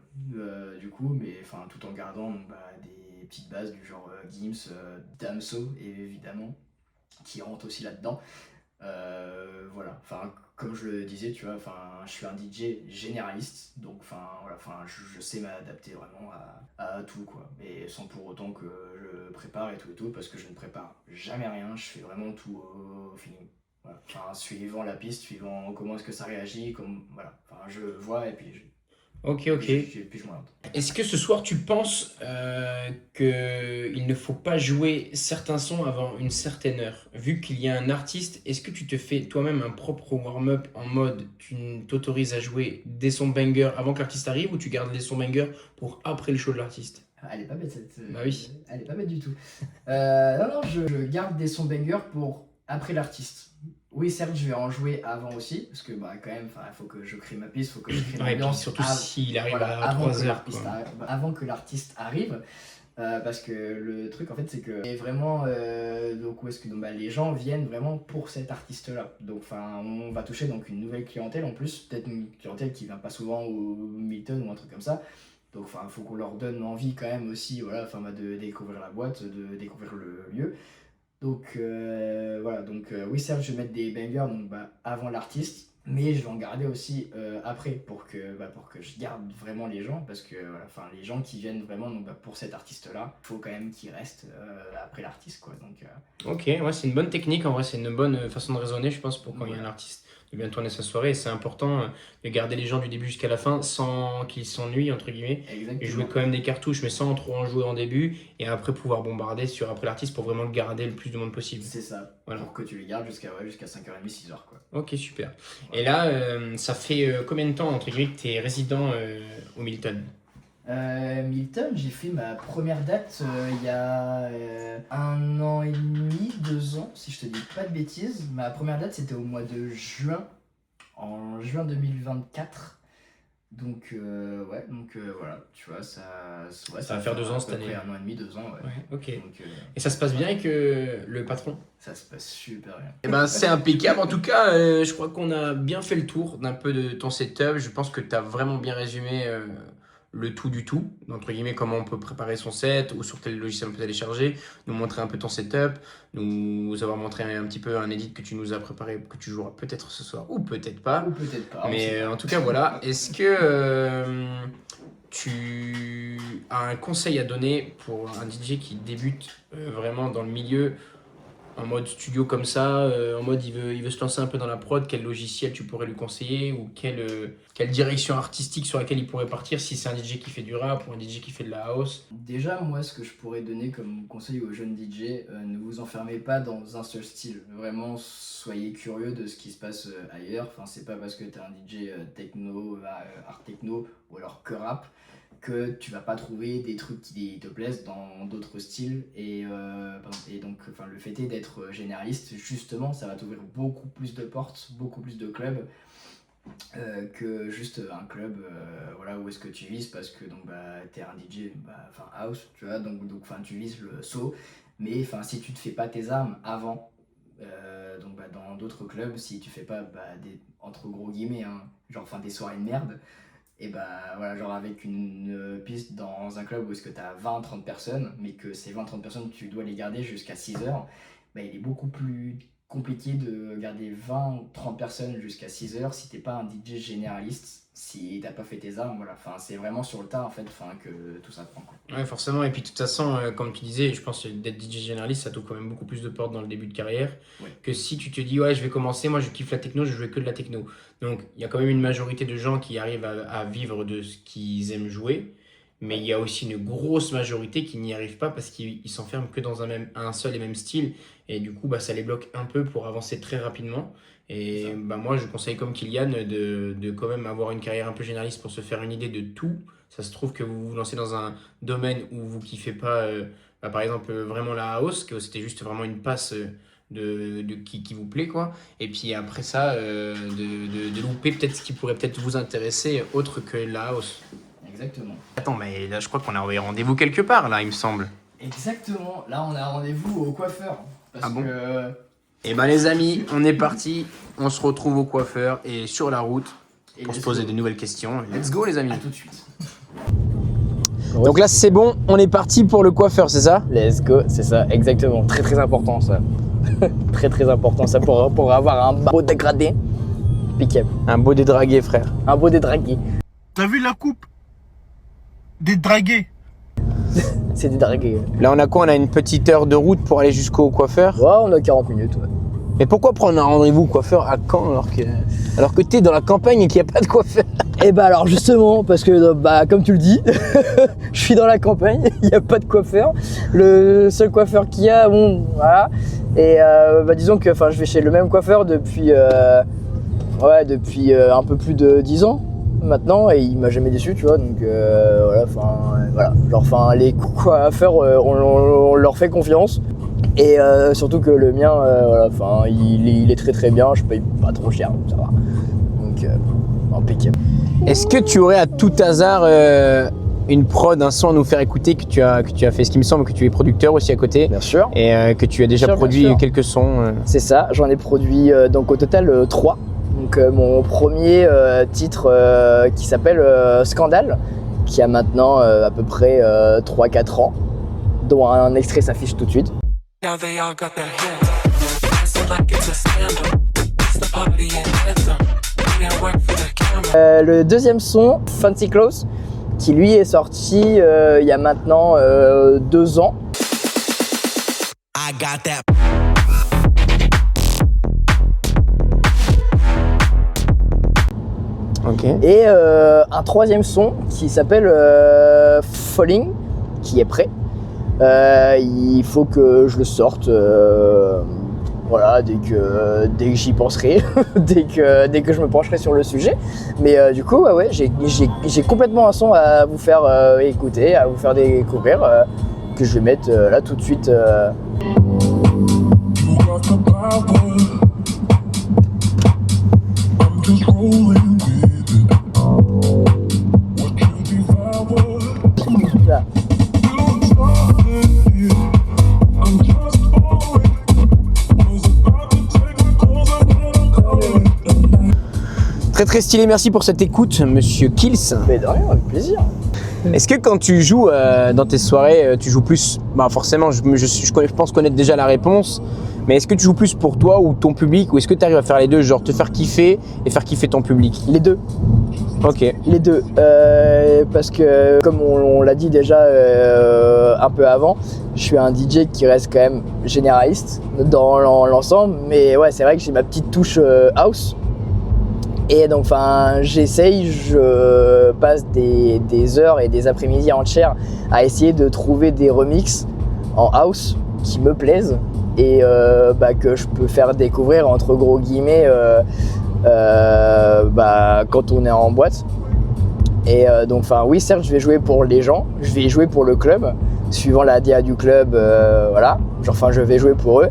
du coup, mais enfin, tout en gardant donc, bah, des petites bases du genre Gims, Damso, évidemment, qui rentrent aussi là-dedans. Voilà, enfin, comme je le disais, tu vois, enfin, je suis un DJ généraliste, donc enfin, voilà, enfin, je sais m'adapter vraiment à tout, quoi. Mais sans pour autant que je prépare et tout, parce que je ne prépare jamais rien, je fais vraiment tout au feeling. Voilà. Enfin, suivant la piste, suivant comment est-ce que ça réagit, comme, voilà, enfin, je vois et puis Ok, ok. puis je m'oriente. Est-ce que ce soir, tu penses qu'il ne faut pas jouer certains sons avant une certaine heure? Vu qu'il y a un artiste, est-ce que tu te fais toi-même un propre warm-up en mode tu t'autorises à jouer des sons bangers avant que l'artiste arrive ou tu gardes les sons bangers pour après le show de l'artiste? Elle est pas bête cette. Bah oui. Elle est pas bête du tout. Non, je garde des sons bangers pour après l'artiste. Oui, certes, je vais en jouer avant aussi, parce que bah, quand même, il faut que je crée ma piste, il faut que je crée Ouais, et puis l'ambiance surtout s'il arrive voilà, à 3 heures, quoi. avant que l'artiste arrive. Parce que le truc en fait c'est que et vraiment donc où est-ce que donc, bah, les gens viennent vraiment pour cet artiste là, donc enfin on va toucher donc une nouvelle clientèle en plus, peut-être une clientèle qui vient pas souvent au Milton ou un truc comme ça, donc enfin faut qu'on leur donne envie quand même aussi, voilà, enfin bah, de découvrir la boîte, de découvrir le lieu. Donc voilà, donc oui certes je vais mettre des bangers donc, bah, avant l'artiste, mais je vais en garder aussi après pour que je garde vraiment les gens, parce que voilà, enfin, les gens qui viennent vraiment donc, bah, pour cet artiste-là, il faut quand même qu'ils restent après l'artiste, quoi. Donc, Ok, ouais, c'est une bonne technique, en vrai, c'est une bonne façon de raisonner, je pense, pour quand il y a un artiste de bien tourner sa soirée. Et c'est important de garder les gens du début jusqu'à la fin sans qu'ils s'ennuient, entre guillemets. Et jouer exactement, quand même des cartouches, mais sans trop en jouer en début. Et après, pouvoir bombarder sur après l'artiste pour vraiment garder le plus de monde possible. c'est ça, Voilà. pour que tu les gardes jusqu'à 5h30, 6h, quoi. Ok, super. Et là, ça fait combien de temps, entre guillemets, que tu es résident au Milton? Milton, j'ai fait ma première date il y a 1 an et demi, 2 ans, si je te dis pas de bêtises. Ma première date c'était au mois de juin, en juin 2024. Donc voilà, tu vois, ça va faire 2 ans cette année. 1 an et demi, 2 ans, ouais. Ouais, ok. Donc Et ça se passe bien avec le patron? ça se passe super bien. Eh ben, c'est impeccable. En tout cas, je crois qu'on a bien fait le tour d'un peu de ton setup. Je pense que tu as vraiment bien résumé le tout du tout, entre guillemets, comment on peut préparer son set ou sur quel logiciel on peut télécharger, nous montrer un peu ton setup, nous avoir montré un petit peu un edit que tu nous as préparé, que tu joueras peut-être ce soir ou peut-être pas. Ou peut-être pas. Mais en tout cas, voilà. Est-ce que tu as un conseil à donner pour un DJ qui débute vraiment dans le milieu, en mode studio comme ça, en mode il veut se lancer un peu dans la prod, quel logiciel tu pourrais lui conseiller ou quelle direction artistique sur laquelle il pourrait partir si c'est un DJ qui fait du rap ou un DJ qui fait de la house? Déjà, moi, ce que je pourrais donner comme conseil aux jeunes DJ, ne vous enfermez pas dans un seul style. Vraiment, soyez curieux de ce qui se passe ailleurs. Enfin, c'est pas parce que t'es un DJ techno, art techno ou alors que rap que tu vas pas trouver des trucs qui te plaisent dans d'autres styles. Et donc, le fait est d'être généraliste, justement, ça va t'ouvrir beaucoup plus de portes, beaucoup plus de clubs. Que juste un club voilà, où est-ce que tu vises parce que t'es un DJ house, tu vois, donc tu vises le saut, mais si tu te fais pas tes armes avant dans d'autres clubs, si tu fais pas des, entre gros guillemets des soirées de merde, et voilà, genre avec une piste dans un club où est-ce que t'as 20-30 personnes, mais que ces 20-30 personnes tu dois les garder jusqu'à 6h, il est beaucoup plus compliqué de garder 20-30 personnes jusqu'à 6h si t'es pas un DJ généraliste, si t'as pas fait tes armes, voilà. C'est vraiment sur le tas en fait que tout ça prend, quoi. Ouais, forcément. Et puis de toute façon, comme tu disais, je pense que d'être DJ généraliste, ça t'ouvre quand même beaucoup plus de portes dans le début de carrière. Ouais. Que si tu te dis, ouais, je vais commencer, moi je kiffe la techno, je jouais que de la techno. Donc il y a quand même une majorité de gens qui arrivent à vivre de ce qu'ils aiment jouer. Mais il y a aussi une grosse majorité qui n'y arrive pas parce qu'ils s'enferment que dans un seul et même style. Et du coup, ça les bloque un peu pour avancer très rapidement. Et moi, je conseille comme Kylian de quand même avoir une carrière un peu généraliste pour se faire une idée de tout. Ça se trouve que vous vous lancez dans un domaine où vous kiffez pas, par exemple, vraiment la house, que c'était juste vraiment une passe qui vous plaît, quoi. Et puis après ça, de louper peut-être ce qui pourrait peut-être vous intéresser autre que la house. Exactement. Attends, mais là, je crois qu'on a rendez-vous quelque part, là, il me semble. Exactement, là on a rendez-vous au coiffeur. Parce bon que... Eh ben les amis, on est parti, on se retrouve au coiffeur et sur la route pour se poser de nouvelles questions. Let's go les amis. À tout de suite. Donc là c'est bon, on est parti pour le coiffeur, c'est ça? Let's go, c'est ça, exactement. Très très important ça. Très très important ça pour avoir un beau dégradé. Piquable. Un beau dédragué frère. Un beau dédragué. T'as vu la coupe? Dédragué. C'est dédragué. Là on a quoi? On a une petite heure de route pour aller jusqu'au coiffeur. Ouais, on a 40 minutes, ouais. Mais pourquoi prendre un rendez-vous coiffeur à Caen alors que t'es dans la campagne et qu'il n'y a pas de coiffeur? Et alors justement, parce que comme tu le dis, je suis dans la campagne, il n'y a pas de coiffeur. Le seul coiffeur qu'il y a, bon, voilà. Et disons que je vais chez le même coiffeur depuis un peu plus de 10 ans maintenant, et il m'a jamais déçu, tu vois. Donc les coiffeurs, on leur fait confiance. Et surtout que le mien, il est très très bien, je paye pas trop cher, donc ça va. Donc impeccable. Est-ce que tu aurais à tout hasard une prod, un son à nous faire écouter que tu as fait? Ce qui me semble que tu es producteur aussi à côté. Bien sûr. Et que tu as déjà produit quelques sons. C'est ça, j'en ai produit donc au total 3. Donc mon premier titre qui s'appelle Scandale, qui a maintenant à peu près 3-4 ans, dont un extrait s'affiche tout de suite. Le deuxième son, Fancy Clothes, qui lui est sorti il y a maintenant 2 ans. Okay. Et un troisième son qui s'appelle Falling, qui est prêt. Il faut que je le sorte Voilà, dès que j'y penserai, dès que je me pencherai sur le sujet. Mais du coup, ouais, j'ai complètement un son à vous faire écouter, à vous faire découvrir, que je vais mettre là tout de suite. Là. Très très stylé, merci pour cette écoute, monsieur Kills. Mais de rien, avec plaisir. Est-ce que quand tu joues dans tes soirées, tu joues plus, bah forcément, je pense connaître déjà la réponse, mais est-ce que tu joues plus pour toi ou ton public, ou est-ce que tu arrives à faire les deux, genre te faire kiffer et faire kiffer ton public? Les deux. Ok. Les deux, parce que comme on l'a dit déjà un peu avant, je suis un DJ qui reste quand même généraliste dans l'ensemble, mais ouais, c'est vrai que j'ai ma petite touche house. Et donc, enfin, j'essaye, je passe des heures et des après-midi entières à essayer de trouver des remixes en house qui me plaisent et que je peux faire découvrir entre gros guillemets quand on est en boîte. Et donc, enfin, oui, certes, je vais jouer pour les gens, je vais jouer pour le club, suivant la DA du club, voilà. Genre, enfin, je vais jouer pour eux.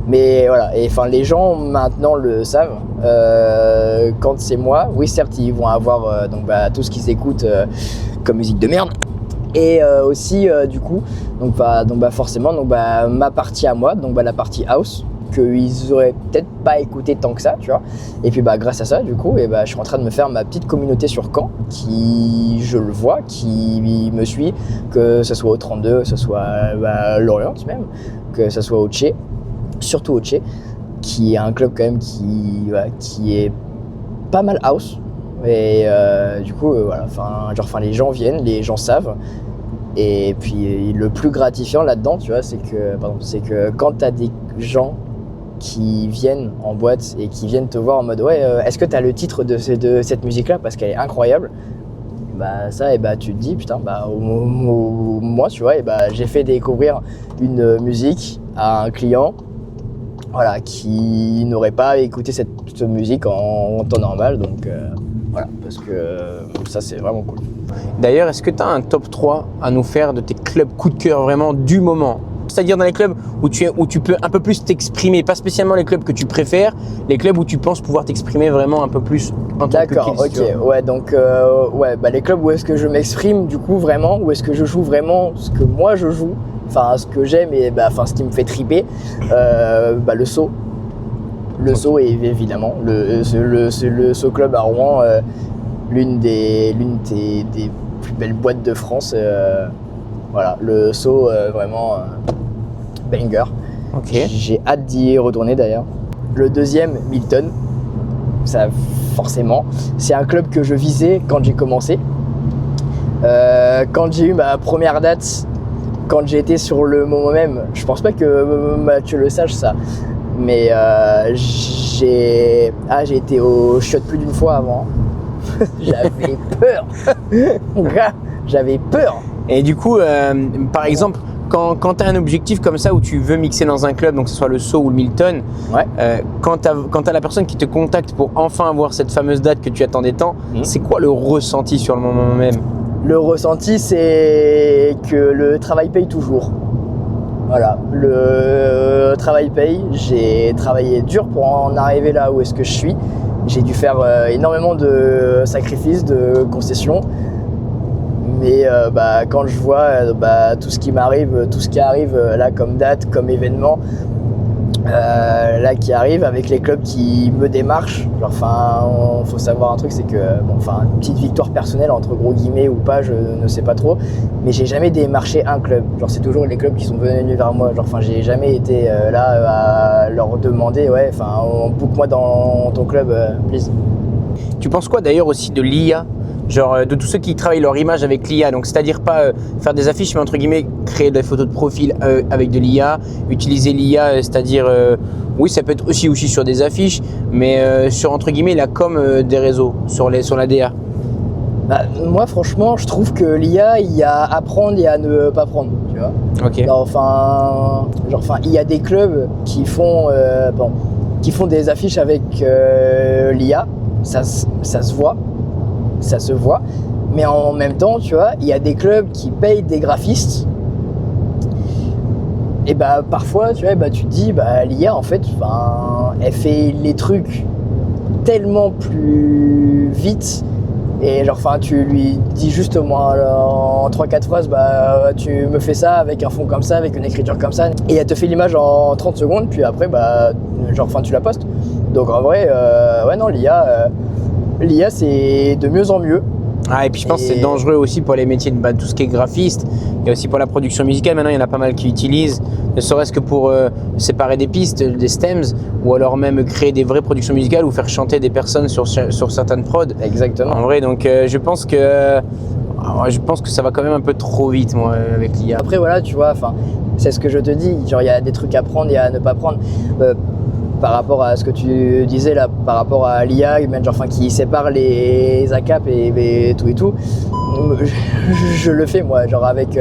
Mais voilà, et enfin les gens maintenant le savent, quand c'est moi, oui certes ils vont avoir tout ce qu'ils écoutent comme musique de merde, et aussi du coup, forcément ma partie à moi, la partie house, qu'ils auraient peut-être pas écouté tant que ça, tu vois, et puis grâce à ça du coup, je suis en train de me faire ma petite communauté sur Caen, qui je le vois, qui me suit, que ce soit au 32, que ce soit Lorient même, que ce soit au Tché. Surtout au Tché, qui est un club quand même qui est pas mal house, et du coup les gens viennent, les gens savent, et puis le plus gratifiant là-dedans, tu vois, c'est que quand t'as des gens qui viennent en boîte et qui viennent te voir en mode est-ce que t'as le titre de cette musique là parce qu'elle est incroyable, tu te dis putain, moi tu vois, j'ai fait découvrir une musique à un client, voilà, qui n'aurait pas écouté cette musique en temps normal, donc voilà, parce que ça c'est vraiment cool. D'ailleurs, est-ce que tu as un top 3 à nous faire de tes clubs coup de cœur vraiment du moment? C'est-à-dire dans les clubs où tu peux un peu plus t'exprimer, pas spécialement les clubs que tu préfères, les clubs où tu penses pouvoir t'exprimer vraiment un peu plus en tant que Kills. D'accord, ok, ouais, donc les clubs où est-ce que je m'exprime du coup vraiment, où est-ce que je joue vraiment ce que moi je joue, enfin ce que j'aime et ce qui me fait triper, le saut. Le saut est évidemment le saut club à Rouen, l'une des plus belles boîtes de France, voilà, le saut vraiment banger. Okay. J'ai hâte d'y retourner d'ailleurs. Le deuxième, Milton, ça forcément, c'est un club que je visais quand j'ai commencé, quand j'ai eu ma première date. Quand j'ai été sur le moment même, je pense pas que Mathieu le sache ça, mais j'ai été au shot plus d'une fois avant. J'avais peur. J'avais peur. Et du coup, par exemple, quand tu as un objectif comme ça où tu veux mixer dans un club, donc que ce soit le Saut ou le Milton, ouais. Quand tu as la personne qui te contacte pour enfin avoir cette fameuse date que tu attendais tant, c'est quoi le ressenti sur le moment même? Le ressenti, c'est que le travail paye toujours. Voilà, le travail paye. J'ai travaillé dur pour en arriver là où est-ce que je suis. J'ai dû faire énormément de sacrifices, de concessions. Mais quand je vois tout ce qui m'arrive, tout ce qui arrive là comme date, comme événement, là qui arrive avec les clubs qui me démarchent, faut savoir un truc, c'est que une petite victoire personnelle entre gros guillemets ou pas, je ne sais pas trop, mais j'ai jamais démarché un club, c'est toujours les clubs qui sont venus vers moi, j'ai jamais été là à leur demander book-moi dans ton club, please. Tu penses quoi d'ailleurs aussi de l'IA? Genre de tous ceux qui travaillent leur image avec l'IA, donc c'est-à-dire pas faire des affiches, mais entre guillemets créer des photos de profil avec de l'IA, utiliser l'IA, c'est-à-dire oui, ça peut être aussi sur des affiches, mais sur entre guillemets la com des réseaux, sur la DA. Moi franchement je trouve que l'IA, il y a à prendre et à ne pas prendre, tu vois. Ok. Enfin, il y a des clubs qui font des affiches avec l'IA, ça se voit, mais en même temps, tu vois, il y a des clubs qui payent des graphistes. Et bah parfois, tu vois, tu te dis, l'IA en fait, elle fait les trucs tellement plus vite. Et tu lui dis juste en 3-4 phrases, tu me fais ça avec un fond comme ça, avec une écriture comme ça. Et elle te fait l'image en 30 secondes, puis après, tu la postes. Donc en vrai, l'IA c'est de mieux en mieux. Ah, et puis je pense que c'est dangereux aussi pour les métiers de tout ce qui est graphiste et aussi pour la production musicale. Maintenant, il y en a pas mal qui utilisent, ne serait-ce que pour séparer des pistes, des stems, ou alors même créer des vraies productions musicales ou faire chanter des personnes sur certaines prods. Exactement. En vrai, donc je pense que ça va quand même un peu trop vite, moi, avec l'IA. Après, voilà, tu vois, c'est ce que je te dis. Genre, il y a des trucs à prendre et à ne pas prendre. Par rapport à ce que tu disais là, par rapport à l'IA, qui sépare les ACAP et tout, je le fais moi, avec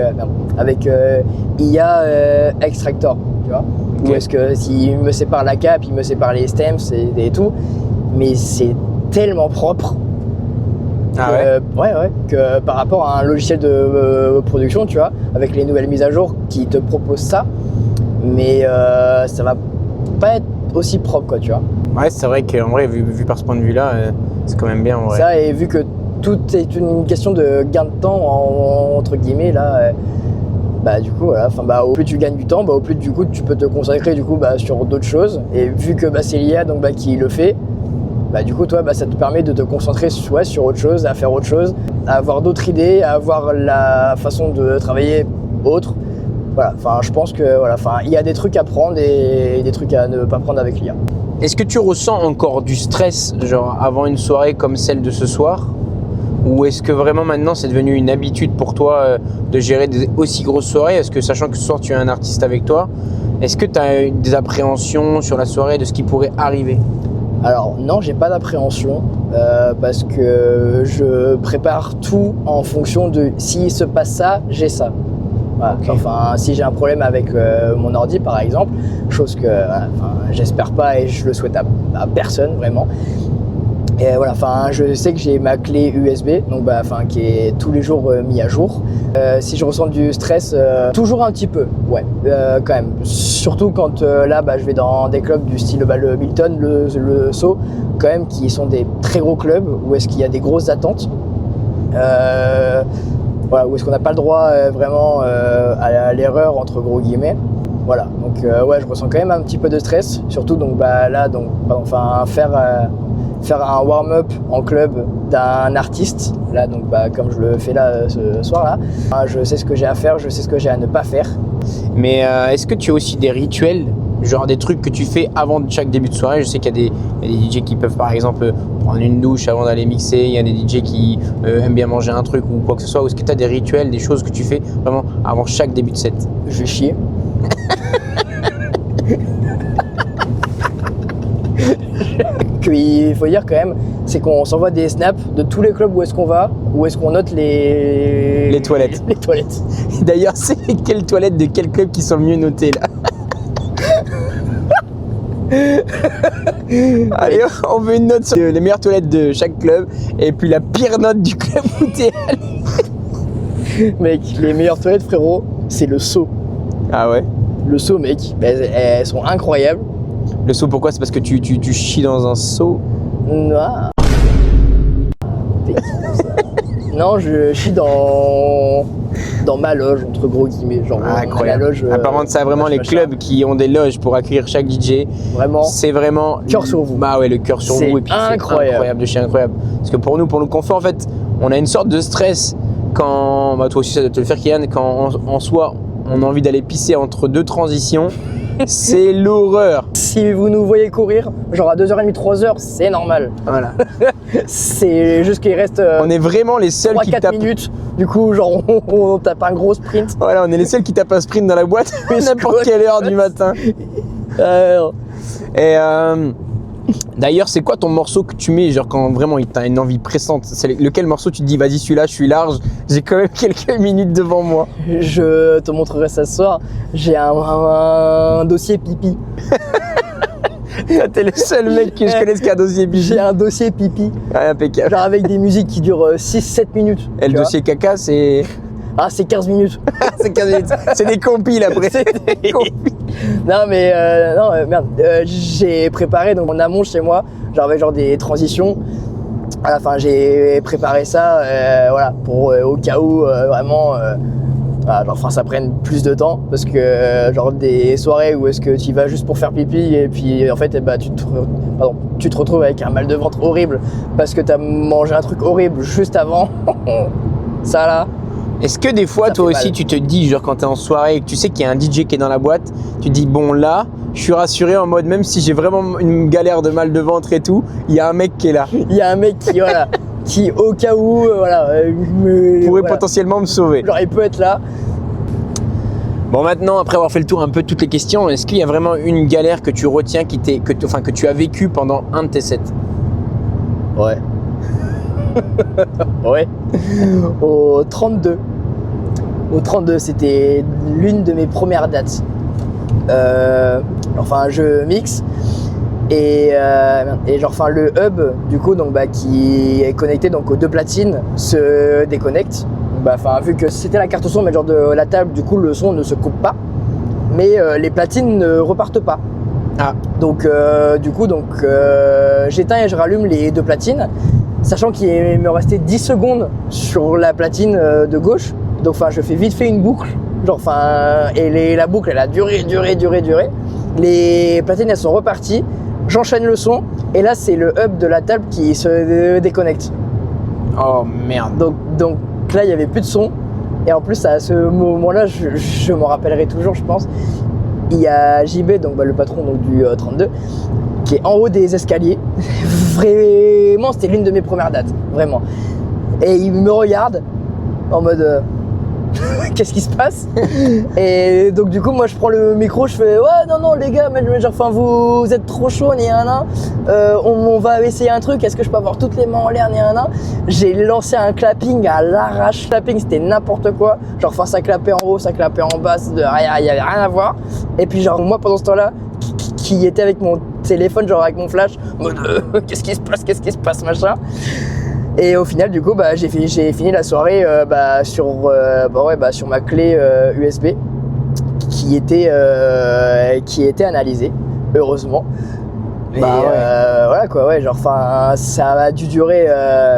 IA Extractor, tu vois. Okay. Où est-ce que s'il me sépare l'ACAP, il me sépare les stems et tout, mais c'est tellement propre. Ah ouais. Que par rapport à un logiciel de production, tu vois, avec les nouvelles mises à jour qui te proposent ça, mais ça va pas être aussi propre, quoi, tu vois. Ouais, c'est vrai qu'en vrai, vu par ce point de vue-là, c'est quand même bien, en vrai. Ça, et vu que tout est une question de gain de temps, entre guillemets, là, du coup, voilà, au plus tu gagnes du temps, au plus, du coup, tu peux te consacrer, du coup, sur d'autres choses. Et vu que c'est l'IA, donc, qui le fait, du coup, toi, ça te permet de te concentrer sur autre chose, à faire autre chose, à avoir d'autres idées, à avoir la façon de travailler autre. Voilà, je pense que il y a des trucs à prendre et des trucs à ne pas prendre avec l'IA. Est-ce que tu ressens encore du stress, genre avant une soirée comme celle de ce soir? Ou est-ce que vraiment maintenant c'est devenu une habitude pour toi de gérer des aussi grosses soirées? Est-ce que, sachant que ce soir tu as un artiste avec toi, est-ce que tu as des appréhensions sur la soirée de ce qui pourrait arriver? Alors non, j'ai pas d'appréhension parce que je prépare tout en fonction de s'il se passe ça, j'ai ça. Voilà. Okay. Si j'ai un problème avec mon ordi par exemple, chose que j'espère pas et je le souhaite à personne vraiment. Et voilà, je sais que j'ai ma clé USB, donc qui est tous les jours mis à jour. Si je ressens du stress, toujours un petit peu, ouais, quand même. Surtout quand je vais dans des clubs du style le Milton, le Sceaux, quand même, qui sont des très gros clubs où est-ce qu'il y a des grosses attentes. Voilà, où est-ce qu'on n'a pas le droit vraiment à l'erreur entre gros guillemets. Voilà, donc je ressens quand même un petit peu de stress, surtout faire un warm-up en club d'un artiste, là donc comme je le fais là ce soir là. Je sais ce que j'ai à faire, je sais ce que j'ai à ne pas faire. Mais est-ce que tu as aussi des rituels, genre des trucs que tu fais avant chaque début de soirée? Je sais qu'il y a des DJ qui peuvent par exemple prendre une douche avant d'aller mixer, il y a des DJ qui aiment bien manger un truc ou quoi que ce soit. Ou est-ce que tu as des rituels, des choses que tu fais vraiment avant chaque début de set? Je vais chier. Il faut dire quand même, c'est qu'on s'envoie des snaps de tous les clubs où est-ce qu'on va, où est-ce qu'on note les toilettes. Les toilettes. D'ailleurs, c'est quelles toilettes de quel club qui sont mieux notées là? Allez, on veut une note sur les meilleures toilettes de chaque club et puis la pire note du club où t'es allé. Mec, les meilleures toilettes, frérot, c'est le Sceaux. Ah ouais? Le Sceaux, mec, elles sont incroyables. Le seau, pourquoi? C'est parce que tu chies dans un seau? Non. Non, je chie dans ma loge, entre gros guillemets. Genre, incroyable. La loge, apparemment, ça vraiment les clubs qui ont des loges pour accueillir chaque DJ. Vraiment. C'est vraiment. Cœur sur vous. Bah ouais, le cœur sur vous. Et puis incroyable. C'est incroyable de chez incroyable. Parce que pour le confort, en fait, on a une sorte de stress quand. Toi aussi, ça doit te le faire, Kylian, quand en soi, on a envie d'aller pisser entre deux transitions. C'est l'horreur. Si vous nous voyez courir, genre à 2h30, 3h, c'est normal. Voilà. C'est juste qu'il reste on est vraiment les seuls qui tapent 3-4 minutes. Du coup, genre on tape un gros sprint. Voilà, on est les seuls qui tapent un sprint dans la boîte à n'importe quelle heure du matin. Et D'ailleurs, c'est quoi ton morceau que tu mets, genre quand vraiment t'as une envie pressante? C'est lequel morceau tu te dis, vas-y, celui-là, je suis large, j'ai quand même quelques minutes devant moi. Je te montrerai ça ce soir. J'ai un dossier pipi. T'es le seul mec que je connaisse qui a un dossier pipi. J'ai un dossier pipi. Ah, impeccable. Genre avec des musiques qui durent 6-7 minutes. Et le tu vois. dossier caca, c'est. Ah, c'est 15 minutes. c'est 15 minutes. C'est des compiles après. C'est des compiles. Non, mais merde. J'ai préparé donc en amont chez moi, genre avec genre des transitions. À la fin, j'ai préparé ça, voilà, pour au cas où vraiment. Voilà, genre, enfin, ça prenne plus de temps parce que genre des soirées où est-ce que tu y vas juste pour faire pipi et puis en fait eh ben, tu te retrouves avec un mal de ventre horrible parce que t'as mangé un truc horrible juste avant. Ça là. Est-ce que des fois, Ça toi fait aussi, mal. tu te dis, genre quand t'es en soirée et que tu sais qu'il y a un DJ qui est dans la boîte, tu te dis, bon là, je suis rassuré en mode, même si j'ai vraiment une galère de mal de ventre et tout, il y a un mec qui est là. Il y a un mec qui voilà, qui au cas où Pourrait voilà. potentiellement me sauver. Genre il peut être là. Bon, maintenant, après avoir fait le tour un peu de toutes les questions, est-ce qu'il y a vraiment une galère que tu retiens, que tu as vécu pendant un de tes sets? Ouais. Ouais. Au 32. Au 32, c'était l'une de mes premières dates. Enfin, je mixe. Et genre, enfin, le hub, du coup, donc, bah, qui est connecté donc, aux deux platines, se déconnecte. Bah, enfin, vu que c'était la carte son, mais genre de la table, du coup, le son ne se coupe pas. Mais les platines ne repartent pas. Ah. Donc, du coup, j'éteins et je rallume les deux platines, sachant qu'il me restait 10 secondes sur la platine de gauche. Donc, enfin, je fais vite fait une boucle. Genre, enfin, et la boucle, elle a duré. Les platines, elles sont reparties. J'enchaîne le son. Et là, c'est le hub de la table qui se déconnecte. Oh merde. Donc là, il n'y avait plus de son. Et en plus, à ce moment-là, je m'en rappellerai toujours, je pense. Il y a JB, donc le patron donc, du 32, qui est en haut des escaliers. Vraiment, c'était l'une de mes premières dates, vraiment. Et il me regarde en mode qu'est-ce qui se passe? Et donc du coup, moi je prends le micro, je fais ouais non les gars, mais genre, enfin vous êtes trop chaud, ni un. On va essayer un truc. Est-ce que je peux avoir toutes les mains en l'air, ni un? J'ai lancé un clapping à l'arrache. Clapping, c'était n'importe quoi. Genre, enfin ça clapait en haut, ça clapait en bas, il y avait rien à voir. Et puis genre moi pendant ce temps-là, qui était avec mon téléphone, genre avec mon flash, en mode qu'est-ce qui se passe, machin. Et au final, du coup, bah, j'ai fini la soirée sur ma clé USB qui était analysée, heureusement. Et voilà quoi, ouais, genre, enfin, ça a dû durer,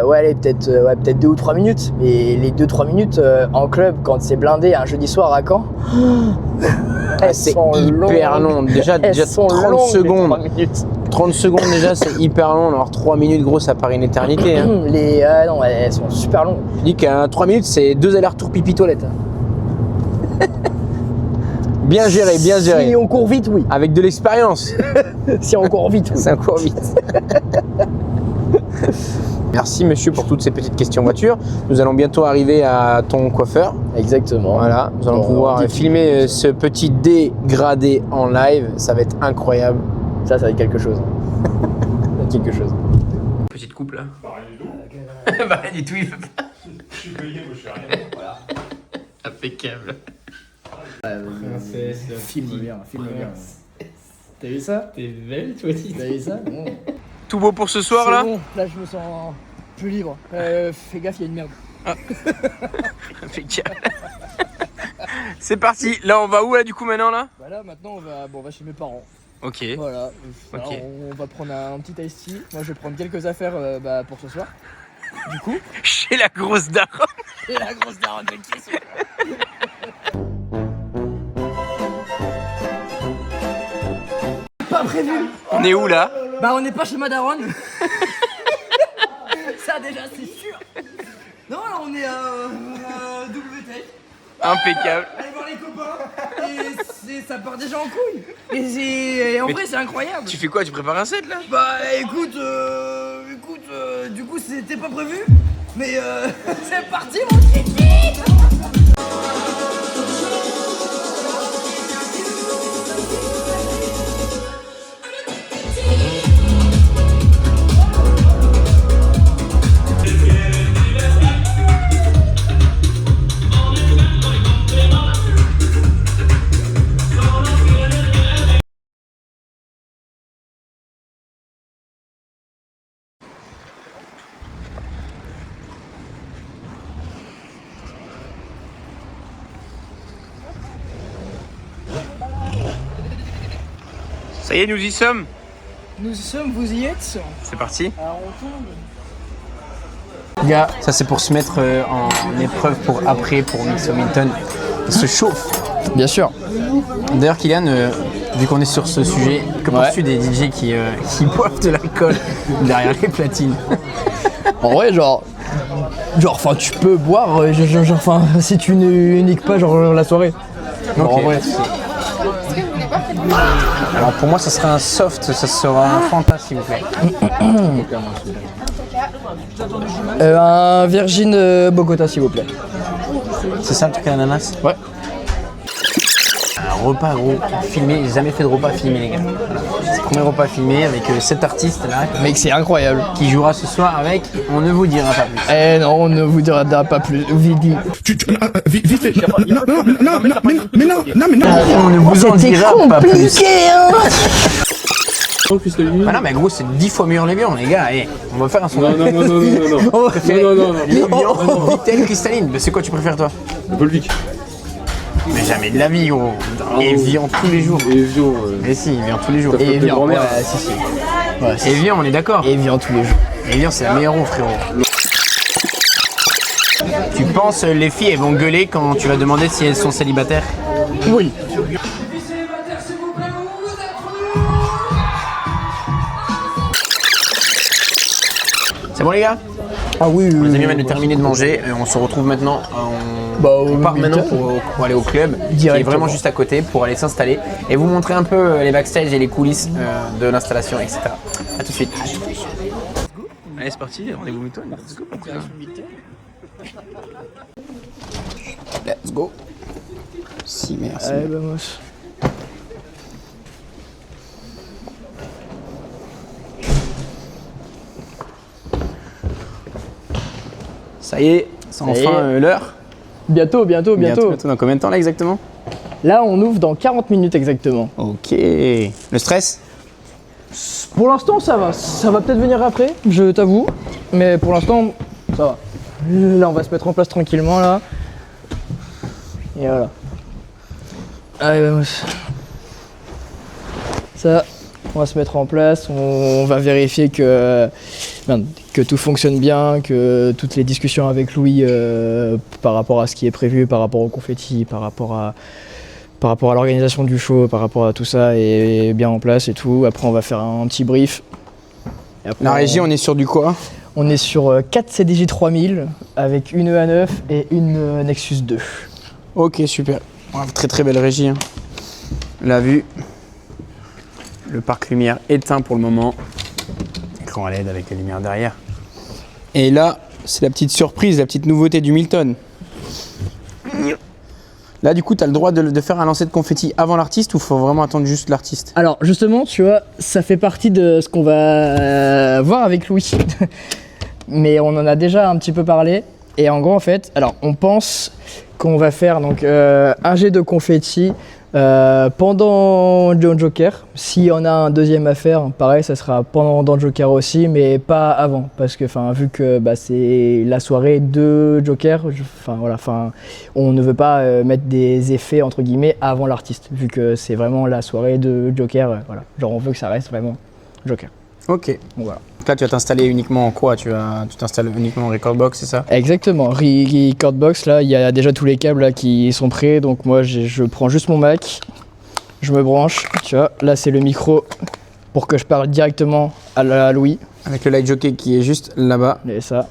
peut-être 2 ou 3 minutes. Mais les 2-3 minutes en club, quand c'est blindé un jeudi soir à Caen, C'est hyper long. Déjà 30 secondes. 3 minutes. 30 secondes déjà, c'est hyper long. Alors 3 minutes, gros, ça paraît une éternité. Hein. Non, elles sont super longues. Je dis qu'à 3 minutes, c'est 2 allers-retours pipi-toilette. Bien géré, bien géré. Si on court vite, oui. Avec de l'expérience. Si on court vite, oui. Ça court vite. Merci monsieur pour toutes ces petites questions voitures. Nous allons bientôt arriver à ton coiffeur. Exactement. Voilà, nous allons pouvoir filmer ce petit dégradé en live. Ça va être incroyable. Ça va être quelque chose. Petite coupe là. Bah, rien du tout. Bah rien du tout, il veut pas. Je suis payé, moi je fais rien. Voilà. Impeccable. Filme bien. T'as vu ça? T'es belle, toi aussi. T'as vu ça? Bon. Tout beau pour ce soir C'est là. bon, là je me sens plus libre. Fais gaffe, il y a une merde. Impeccable. C'est parti. Là on va où là du coup maintenant là? Bah là maintenant on va chez mes parents. Ok. Voilà. Ok. Alors, on va prendre un petit iced tea. Moi je vais prendre quelques affaires pour ce soir. Du coup. Chez la grosse daronne. Et la grosse daronne de qui sont pas prévu. On est où là? Bah on n'est pas chez ma daronne. Ça déjà c'est sûr. Non là on est à WT. Impeccable. Allez voir les copains. Et ça part déjà en couille. Et en vrai c'est incroyable. Tu fais quoi? Tu prépares un set là? Bah écoute, du coup c'était pas prévu. Mais c'est parti mon kiki. Ça y est, nous y sommes. Nous y sommes, vous y êtes? C'est parti. Alors on tombe. Gars, ça c'est pour se mettre en épreuve pour après, pour mixer au Milton. Il se chauffe. Bien sûr. D'ailleurs, Kylian, vu qu'on est sur ce sujet, que penses-tu des DJ qui boivent de l'alcool derrière les platines? En vrai, genre, enfin, tu peux boire, enfin, si tu ne niques pas, genre, la soirée. Genre, Ok. en vrai. Alors pour moi, ça serait un soft, ça sera un Fanta, s'il vous plaît. Un Virgin Bogota, s'il vous plaît. C'est ça le truc à l'ananas? Ouais. Un repas gros, filmé, j'ai jamais fait de repas filmé les gars. C'est le premier repas filmé avec cet artiste là Mec, c'est incroyable. qui jouera ce soir avec, on ne vous dira pas plus. Eh non, on ne vous dira pas plus. Vite. Vite fait. Non, mais non. On ne vous en dira pas plus. Hein. Ah non mais gros c'est 10 fois meilleur l'évian les gars, on va faire un son. Non. On va préférer Non. l'évian, Vitel, cristalline. Mais c'est quoi tu préfères toi? Le Volvic. Mais jamais de la vie gros. Evian tous les jours. Evian. Mais si, Evian tous les jours. Et Evian, grand-mère. ouais, si. Ouais, si. Evian on est d'accord. Evian tous les jours. Evian c'est la meilleure eau frérot. Tu penses les filles elles vont gueuler quand tu vas demander si elles sont célibataires? Oui. C'est bon les gars? Ah oui, Les amis, on vient de terminer de manger. On se retrouve maintenant. On part maintenant pour aller au club, qui est vraiment juste à côté, pour aller s'installer et vous montrer un peu les backstage et les coulisses de l'installation, etc. A tout de suite. Allez, c'est parti. Rendez-vous Milton. Let's go. Let's go. Si, merci. Allez, vamos. Ça y est, c'est enfin l'heure. Bientôt. Dans combien de temps là exactement? Là, on ouvre dans 40 minutes exactement. Ok. Le stress? Pour l'instant, ça va. Ça va peut-être venir après, je t'avoue. Mais pour l'instant, ça va. Là, on va se mettre en place tranquillement, là. Et voilà. Allez, vamos. Ça, on va se mettre en place. On va vérifier que tout fonctionne bien, que toutes les discussions avec Louis par rapport à ce qui est prévu, par rapport au confetti, par rapport à l'organisation du show, par rapport à tout ça est bien en place et tout. Après, on va faire un petit brief. Et après, La régie, on est sur du quoi? on est sur 4 CDJ 3000 avec une EA9 et une Nexus 2. Ok, super. Ouais, très belle régie. Hein. La vue. Le parc lumière éteint pour le moment. Écran à LED avec les lumières derrière. Et là, c'est la petite surprise, la petite nouveauté du Milton. Là, du coup, tu as le droit de faire un lancer de confetti avant l'artiste ou faut vraiment attendre juste l'artiste? Alors justement, tu vois, ça fait partie de ce qu'on va voir avec Louis. Mais on en a déjà un petit peu parlé. Et en gros, en fait, alors on pense qu'on va faire donc un jet de confetti pendant John Joker. S'il y en a un deuxième à faire, pareil, ça sera pendant Don Joker aussi, mais pas avant. Parce que vu que c'est la soirée de Joker, on ne veut pas mettre des effets entre guillemets avant l'artiste, vu que c'est vraiment la soirée de Joker. Voilà. Genre on veut que ça reste vraiment Joker. Ok. Donc, voilà. Donc là, tu vas t'installer uniquement en quoi? Tu t'installes uniquement en Recordbox, c'est ça? Exactement. Recordbox, là, il y a déjà tous les câbles là, qui sont prêts. Donc moi, je prends juste mon Mac, je me branche. Tu vois, là, c'est le micro pour que je parle directement à Louis. Avec le light jockey qui est juste là-bas. Et ça,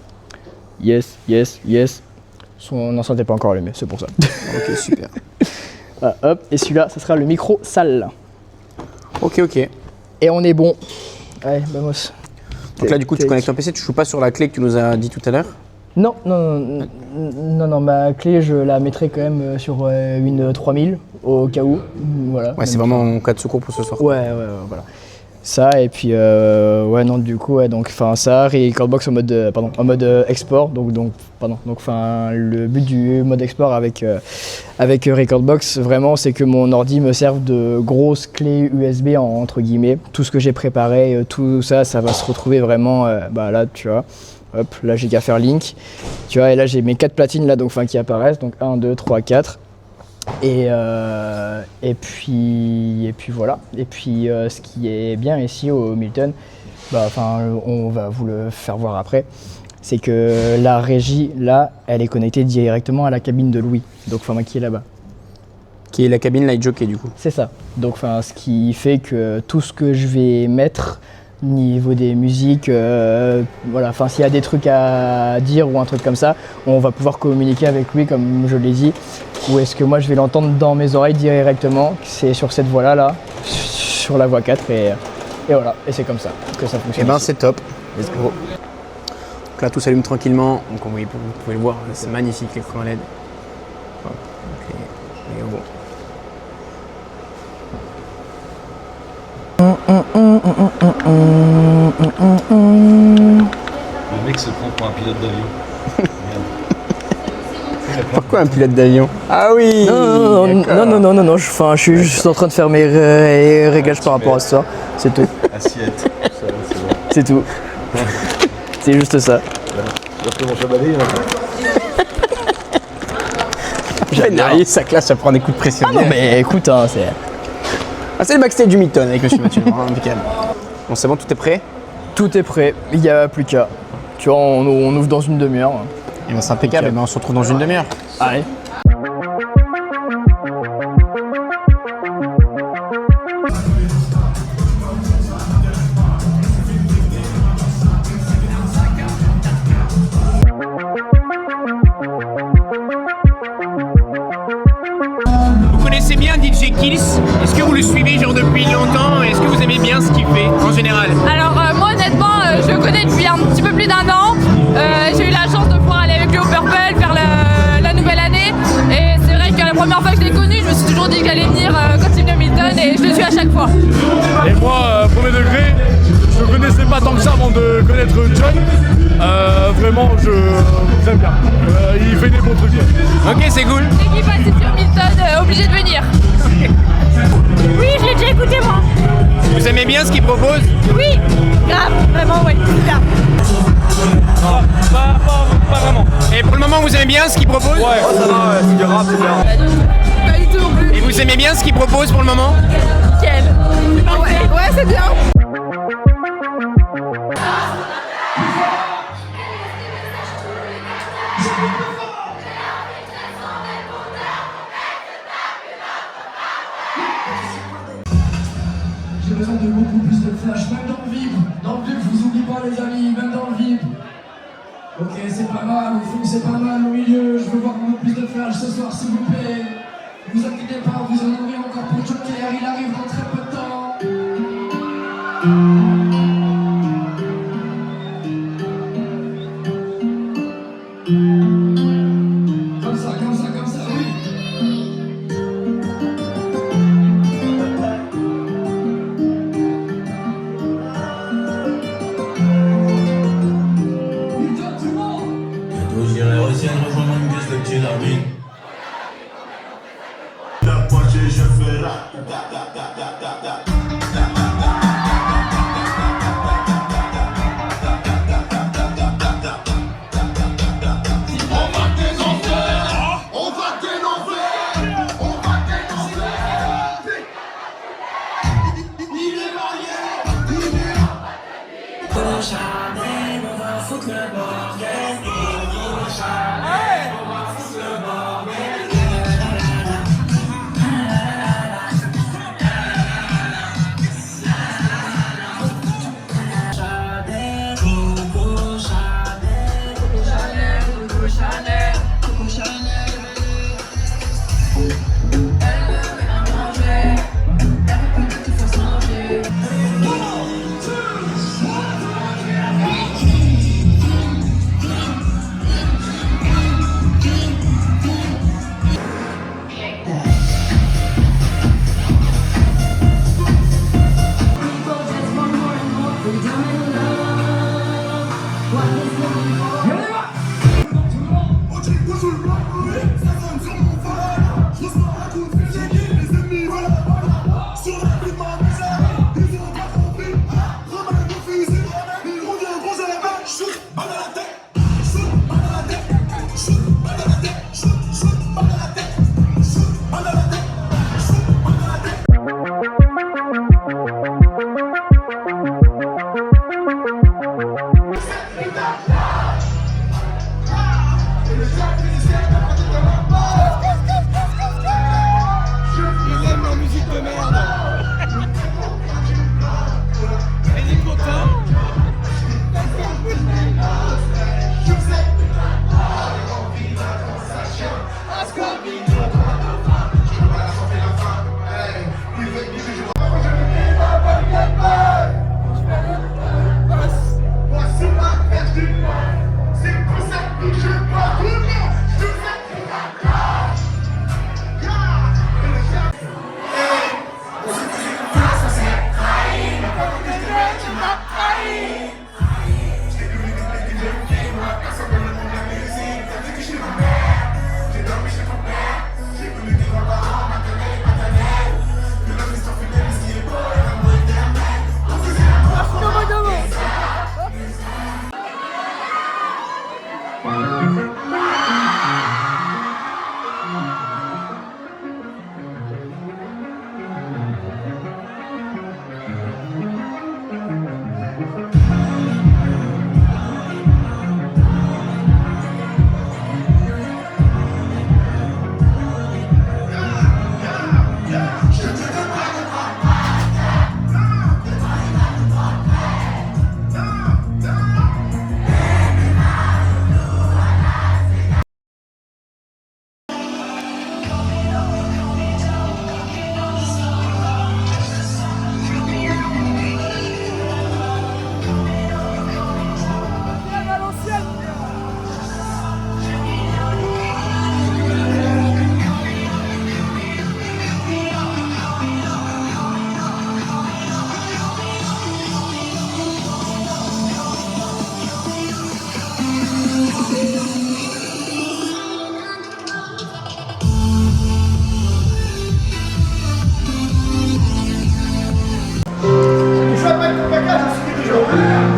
yes. Son enceinte n'est pas encore allumée, c'est pour ça. Ok, super. Voilà, hop, et celui-là, ça sera le micro salle. Ok. Et on est bon. Allez, vamos. Donc là, du coup, tu connectes ton PC, tu joues pas sur la clé que tu nous as dit tout à l'heure? Non, ma clé, je la mettrai quand même sur une 3000 au cas où. Voilà. Ouais, c'est vraiment en cas de secours pour ce soir. Ouais, voilà. Ça, et puis, donc ça, Recordbox en mode export. Le but du mode export avec Recordbox, vraiment, c'est que mon ordi me serve de grosse clé USB, entre guillemets. Tout ce que j'ai préparé, tout ça, ça va se retrouver vraiment, là, tu vois. Hop, là, j'ai qu'à faire link. Tu vois, et là, j'ai mes 4 platines, là, qui apparaissent. Donc, 1, 2, 3, 4. Et puis voilà. Et puis ce qui est bien ici au Milton, on va vous le faire voir après, c'est que la régie là, elle est connectée directement à la cabine de Louis, donc moi qui est là-bas. Qui est la cabine Light Jockey du coup. C'est ça. Donc ce qui fait que tout ce que je vais mettre niveau des musiques, voilà, s'il y a des trucs à dire ou un truc comme ça, on va pouvoir communiquer avec lui comme je l'ai dit, ou est-ce que moi je vais l'entendre dans mes oreilles directement, c'est sur cette voie là, sur la voie 4 et voilà, et c'est comme ça que ça fonctionne. Et ben c'est top, let's go. Donc là tout s'allume tranquillement, donc vous pouvez le voir, c'est magnifique l'écran LED. Hop, donc les bon. Le mec se prend pour un pilote d'avion. Pourquoi un pilote d'avion? Ah oui. Non, je suis juste en train de faire mes réglages par rapport à ça, c'est tout. Assiette. Ça, c'est bon. C'est tout. C'est juste ça. Après mon chabalet, J'adore. Sa classe, ça prend des coups de pression. Ah non mais écoute, hein, c'est... Ah, c'est le backstage du Milton avec Monsieur Mathieu, impeccable. Bon c'est bon, tout est prêt? Tout est prêt, il n'y a plus qu'à. Tu vois, on ouvre dans une demi-heure. Et ben c'est impeccable, et ben on se retrouve dans une demi-heure. Allez. Vous connaissez bien DJ Kills? Est-ce que vous le suivez genre depuis longtemps? Est-ce que vous aimez bien ce qu'il fait en général? Alors moi honnêtement je le connais depuis un petit peu plus d'1 an. J'ai eu la chance de pouvoir aller avec lui au Purple faire la nouvelle année. Et c'est vrai que la première fois que je l'ai connu, je me suis toujours dit que j'allais venir continuer au Milton et je le suis à chaque fois. Et moi, premier degré, je ne connaissais pas tant que ça avant de connaître John. Vraiment, j'aime bien. Il fait des bons trucs. Ok, c'est cool. L'équipe Attitude Milton obligée de venir. Oui, je l'ai déjà écouté moi. Vous aimez bien ce qu'il propose? Oui, grave, vraiment oui, super. Non, pas vraiment. Et pour le moment, vous aimez bien ce qu'il propose? Ouais, ça va, c'est du rap, c'est bien. Pas du tout non plus. Et vous aimez bien ce qu'il propose pour le moment? Nickel. Ouais, c'est bien. J'ai besoin de beaucoup plus de flash, même dans le vide. Dans le vide, je vous oublie pas les amis, même dans le vide. Ok, c'est pas mal, au fond c'est pas mal, au milieu, je veux voir beaucoup plus de flash ce soir s'il vous plaît. Vous inquiétez pas, vous en aurez encore pour Joker, il arrive dans très peu de temps. Comme ça, oui. Bientôt j'irai aussi rejoindre une pièce de petit Darwin. La poignée, je fais là. Il aime la musique de merde. Il est content.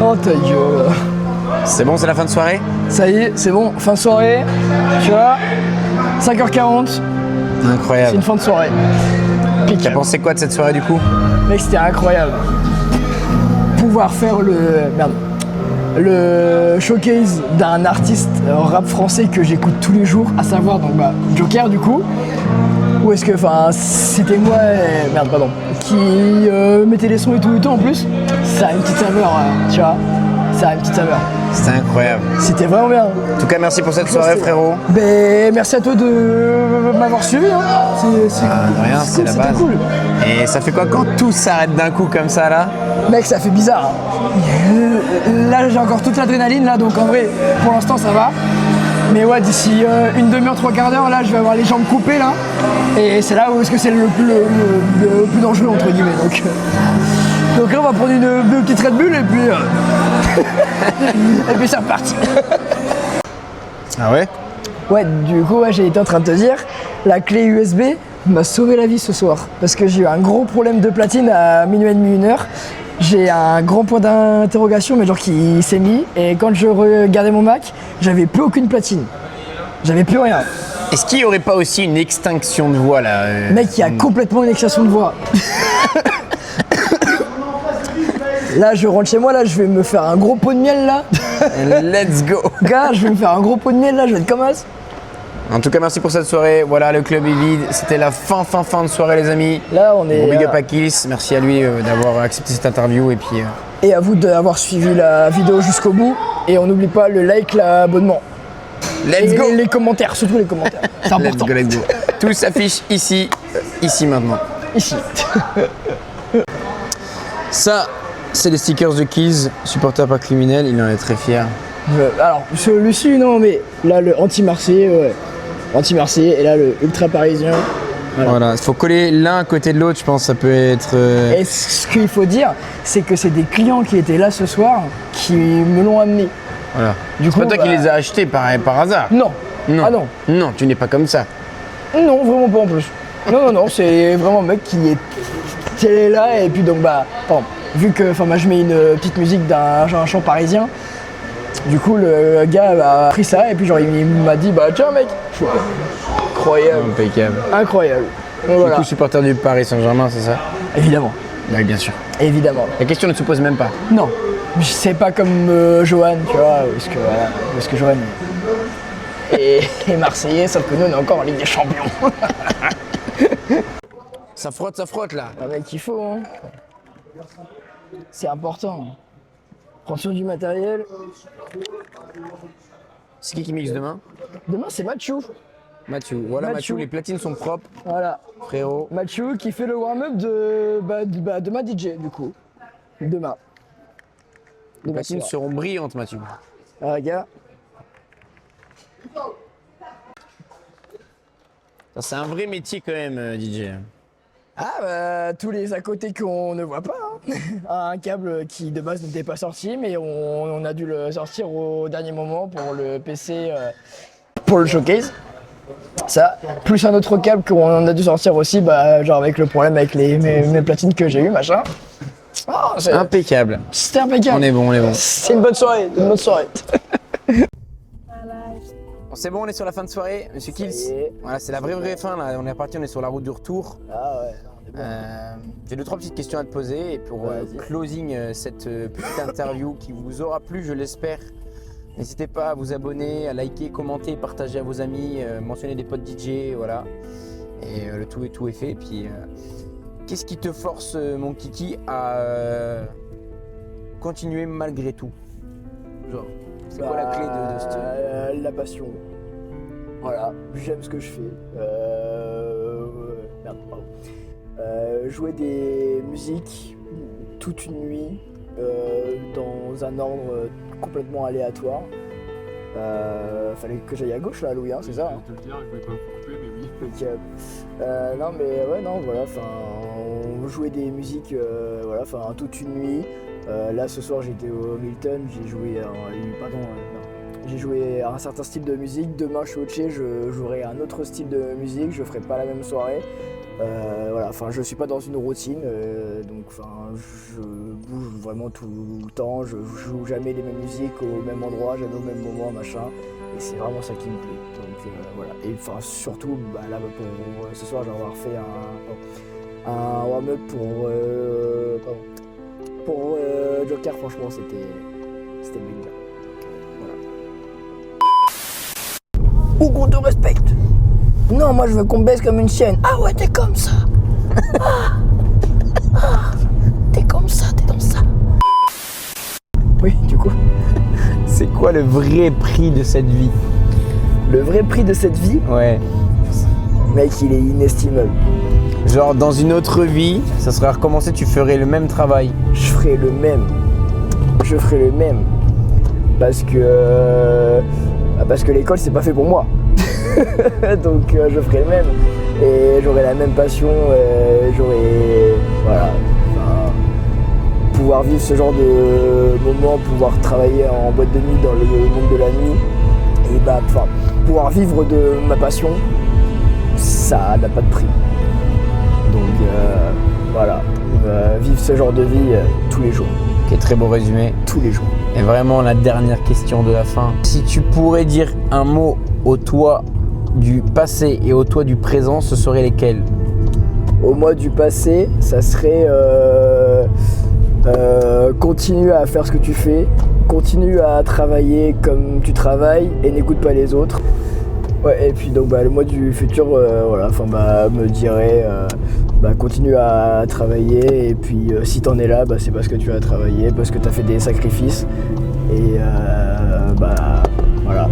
Oh ta gueule. C'est bon, c'est la fin de soirée? Ça y est, c'est bon, fin de soirée. Tu vois, 5h40, c'est Incroyable. une fin de soirée. T'as pensé quoi de cette soirée du coup? Mec, c'était incroyable. Pouvoir faire le showcase d'un artiste rap français que j'écoute tous les jours, à savoir donc Joker du coup. Ou est-ce que, c'était moi, qui mettait les sons et tout en plus. Ça a une petite saveur, tu vois. Ça a une petite saveur. C'était incroyable. C'était vraiment bien. En tout cas, merci pour cette soirée, frérot. Ben, merci à toi de m'avoir suivi. Hein. C'est De rien, c'est la c'était base. cool. Et ça fait quoi quand tout s'arrête d'un coup comme ça là? Mec, ça fait bizarre. Hein. Là, j'ai encore toute l'adrénaline, là, donc en vrai, pour l'instant, ça va. Mais ouais, d'ici une demi-heure, trois quarts d'heure, là, je vais avoir les jambes coupées, là. Et c'est là où est-ce que c'est le plus dangereux, entre guillemets. Donc là, on va prendre une petite Red Bull, et puis... et puis, c'est reparti. Ah ouais? Ouais, du coup, j'ai été en train de te dire, la clé USB m'a sauvé la vie ce soir. Parce que j'ai eu un gros problème de platine à minuit et demi, 1h. J'ai un grand point d'interrogation, mais genre qui s'est mis. Et quand je regardais mon Mac, j'avais plus aucune platine. J'avais plus rien. Est-ce qu'il n'y aurait pas aussi une extinction de voix là? Mec, il y a complètement une extinction de voix. Là, je rentre chez moi, là, je vais me faire un gros pot de miel, là. Let's go! Gars, je vais me faire un gros pot de miel, là, je vais être comme as. En tout cas, merci pour cette soirée. Voilà, le club est vide. C'était la fin de soirée, les amis. Là, on est... Bon big up à Kills. Merci à lui d'avoir accepté cette interview. Et puis, Et à vous d'avoir suivi la vidéo jusqu'au bout. Et on n'oublie pas le like, l'abonnement. let's go! Les commentaires, surtout les commentaires. C'est important. Let's go. Tout s'affiche ici maintenant. Ici. Ça, c'est les stickers de Kills, supporter pas criminel. Il en est très fier. Alors, celui-ci, non, mais là, le anti-marseillais, ouais. Anti-marseillais, et là, le ultra parisien. Voilà, il faut coller l'un à côté de l'autre, je pense, ça peut être... Et ce qu'il faut dire, c'est que c'est des clients qui étaient là ce soir qui me l'ont amené. Voilà. Du C'est coup, pas toi qui les as achetés par hasard? Non. Non. Ah non. Non, tu n'es pas comme ça. Non, vraiment pas en plus. Non, c'est vraiment un mec qui était là, et puis donc, vu que moi, je mets une petite musique d'un chant parisien, du coup, le gars a pris ça, et puis genre, il m'a dit, tiens mec. Incroyable. Impeccable. Incroyable. Donc, Du voilà. coup, supporter du Paris Saint-Germain, c'est ça? Évidemment. Oui, bien sûr. Évidemment. La question ne se pose même pas. Non. C'est pas comme Johan, tu vois, parce que Johan, et Marseillais, sauf que nous on est encore en Ligue des Champions. Ça frotte là. Ah mec, il faut, hein. C'est important. Prends soin du matériel. C'est qui mixe demain? Demain c'est Mathieu. Mathieu. Voilà, Mathieu. Mathieu, les platines sont propres, Voilà. frérot. Mathieu qui fait le warm-up de ma DJ du coup. Demain. Les platines soir. seront brillantes, Mathieu. Ah regarde. Ça, c'est un vrai métier quand même, DJ. Ah bah tous les à côté qu'on ne voit pas. Hein. Un câble qui de base n'était pas sorti mais on a dû le sortir au dernier moment pour le PC pour le showcase. Ça, plus un autre câble qu'on a dû sortir aussi, bah genre avec le problème avec mes platines que j'ai eu, machin. Oh, Impeccable. c'était impeccable. On est bon. C'est une bonne soirée, une bonne soirée. Bon, c'est bon, on est sur la fin de soirée, monsieur Ça y Kills. est. Voilà, c'est la vraie fin là. On est reparti, on est sur la route du retour. Ah ouais, on est bon. J'ai 2-3 petites questions à te poser et pour Vas-y. closing cette petite interview qui vous aura plu, je l'espère. N'hésitez pas à vous abonner, à liker, commenter, partager à vos amis, mentionner des potes DJ, voilà. Et le tout est fait. Et puis, qu'est-ce qui te force, mon kiki, à continuer malgré tout? Genre, c'est quoi la clé de ce... La passion. Voilà, j'aime ce que je fais. Merde, pardon. Jouer des musiques toute une nuit dans un ordre complètement aléatoire. Fallait que j'aille à gauche là, Louis, hein, c'est ça hein. Je vais te le dire, je voulais pas vous couper, mais oui. Ok. Non mais ouais non voilà, enfin on jouait des musiques voilà, enfin toute une nuit. Là ce soir j'étais au Milton, j'ai joué j'ai joué un certain style de musique. Demain je suis au Tché, je jouerai un autre style de musique, je ferai pas la même soirée. Voilà, enfin je suis pas dans une routine, donc enfin je bouge vraiment tout le temps, je joue jamais les mêmes musiques au même endroit, jamais au même moment, machin, et c'est vraiment ça qui me plaît. Donc voilà, et enfin surtout bah, là pour ce soir j'ai refait un warm-up pour Joker, franchement c'était méga. Voilà. Ou qu'on te respecte. Non, moi je veux qu'on me baisse comme une chienne. Ah ouais, t'es comme ça. T'es comme ça, t'es dans ça. Oui, du coup. C'est quoi le vrai prix de cette vie? Le vrai prix de cette vie, Ouais. mec, il est inestimable. Genre, dans une autre vie, ça serait recommencé, tu ferais le même travail. Je ferai le même. Je ferai le même. Parce que l'école, c'est pas fait pour moi. Donc je ferai le même. Et j'aurai la même passion. J'aurai. Voilà. Enfin, pouvoir vivre ce genre de moment, pouvoir travailler en boîte de nuit dans le monde de la nuit. Et bah, enfin, pouvoir vivre de ma passion, ça n'a pas de prix. Donc voilà. Vivre ce genre de vie tous les jours. Ok, très beau résumé. Tous les jours. Et vraiment, la dernière question de la fin. Si tu pourrais dire un mot au toi du passé et au toi du présent, ce serait lesquels? Au mois du passé, ça serait continue à faire ce que tu fais, continue à travailler comme tu travailles et n'écoute pas les autres. Ouais, et puis donc le mois du futur, voilà, enfin me dirait continue à travailler et puis si t'en es là, c'est parce que tu as travaillé, parce que tu as fait des sacrifices et voilà.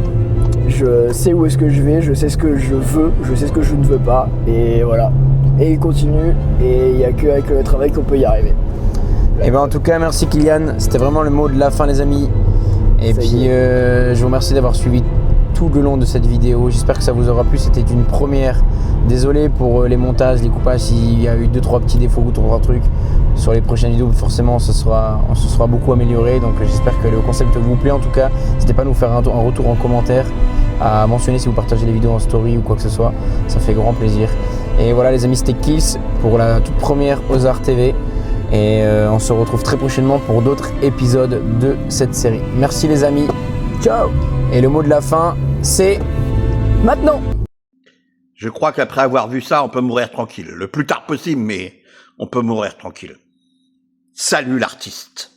Je sais où est-ce que je vais, je sais ce que je veux, je sais ce que je ne veux pas et voilà. Et il continue et il n'y a qu'avec le travail qu'on peut y arriver. Et ben en tout cas, merci Kylian. C'était vraiment le mot de la fin, les amis. Et Ça y puis je vous remercie d'avoir suivi tout le long de cette vidéo. J'espère que ça vous aura plu. C'était une première. Désolé pour les montages, les coupages, s'il y a eu 2-3 petits défauts ou 3 trucs. Sur les prochaines vidéos, forcément, on se sera beaucoup amélioré. Donc j'espère que le concept vous plaît. En tout cas, n'hésitez pas à nous faire un retour en commentaire, à mentionner si vous partagez les vidéos en story ou quoi que ce soit. Ça fait grand plaisir. Et voilà les amis, c'était Kills pour la toute première Ozar TV. Et on se retrouve très prochainement pour d'autres épisodes de cette série. Merci les amis. Ciao. Et le mot de la fin, c'est maintenant. Je crois qu'après avoir vu ça, on peut mourir tranquille. Le plus tard possible, mais on peut mourir tranquille. Salut l'artiste.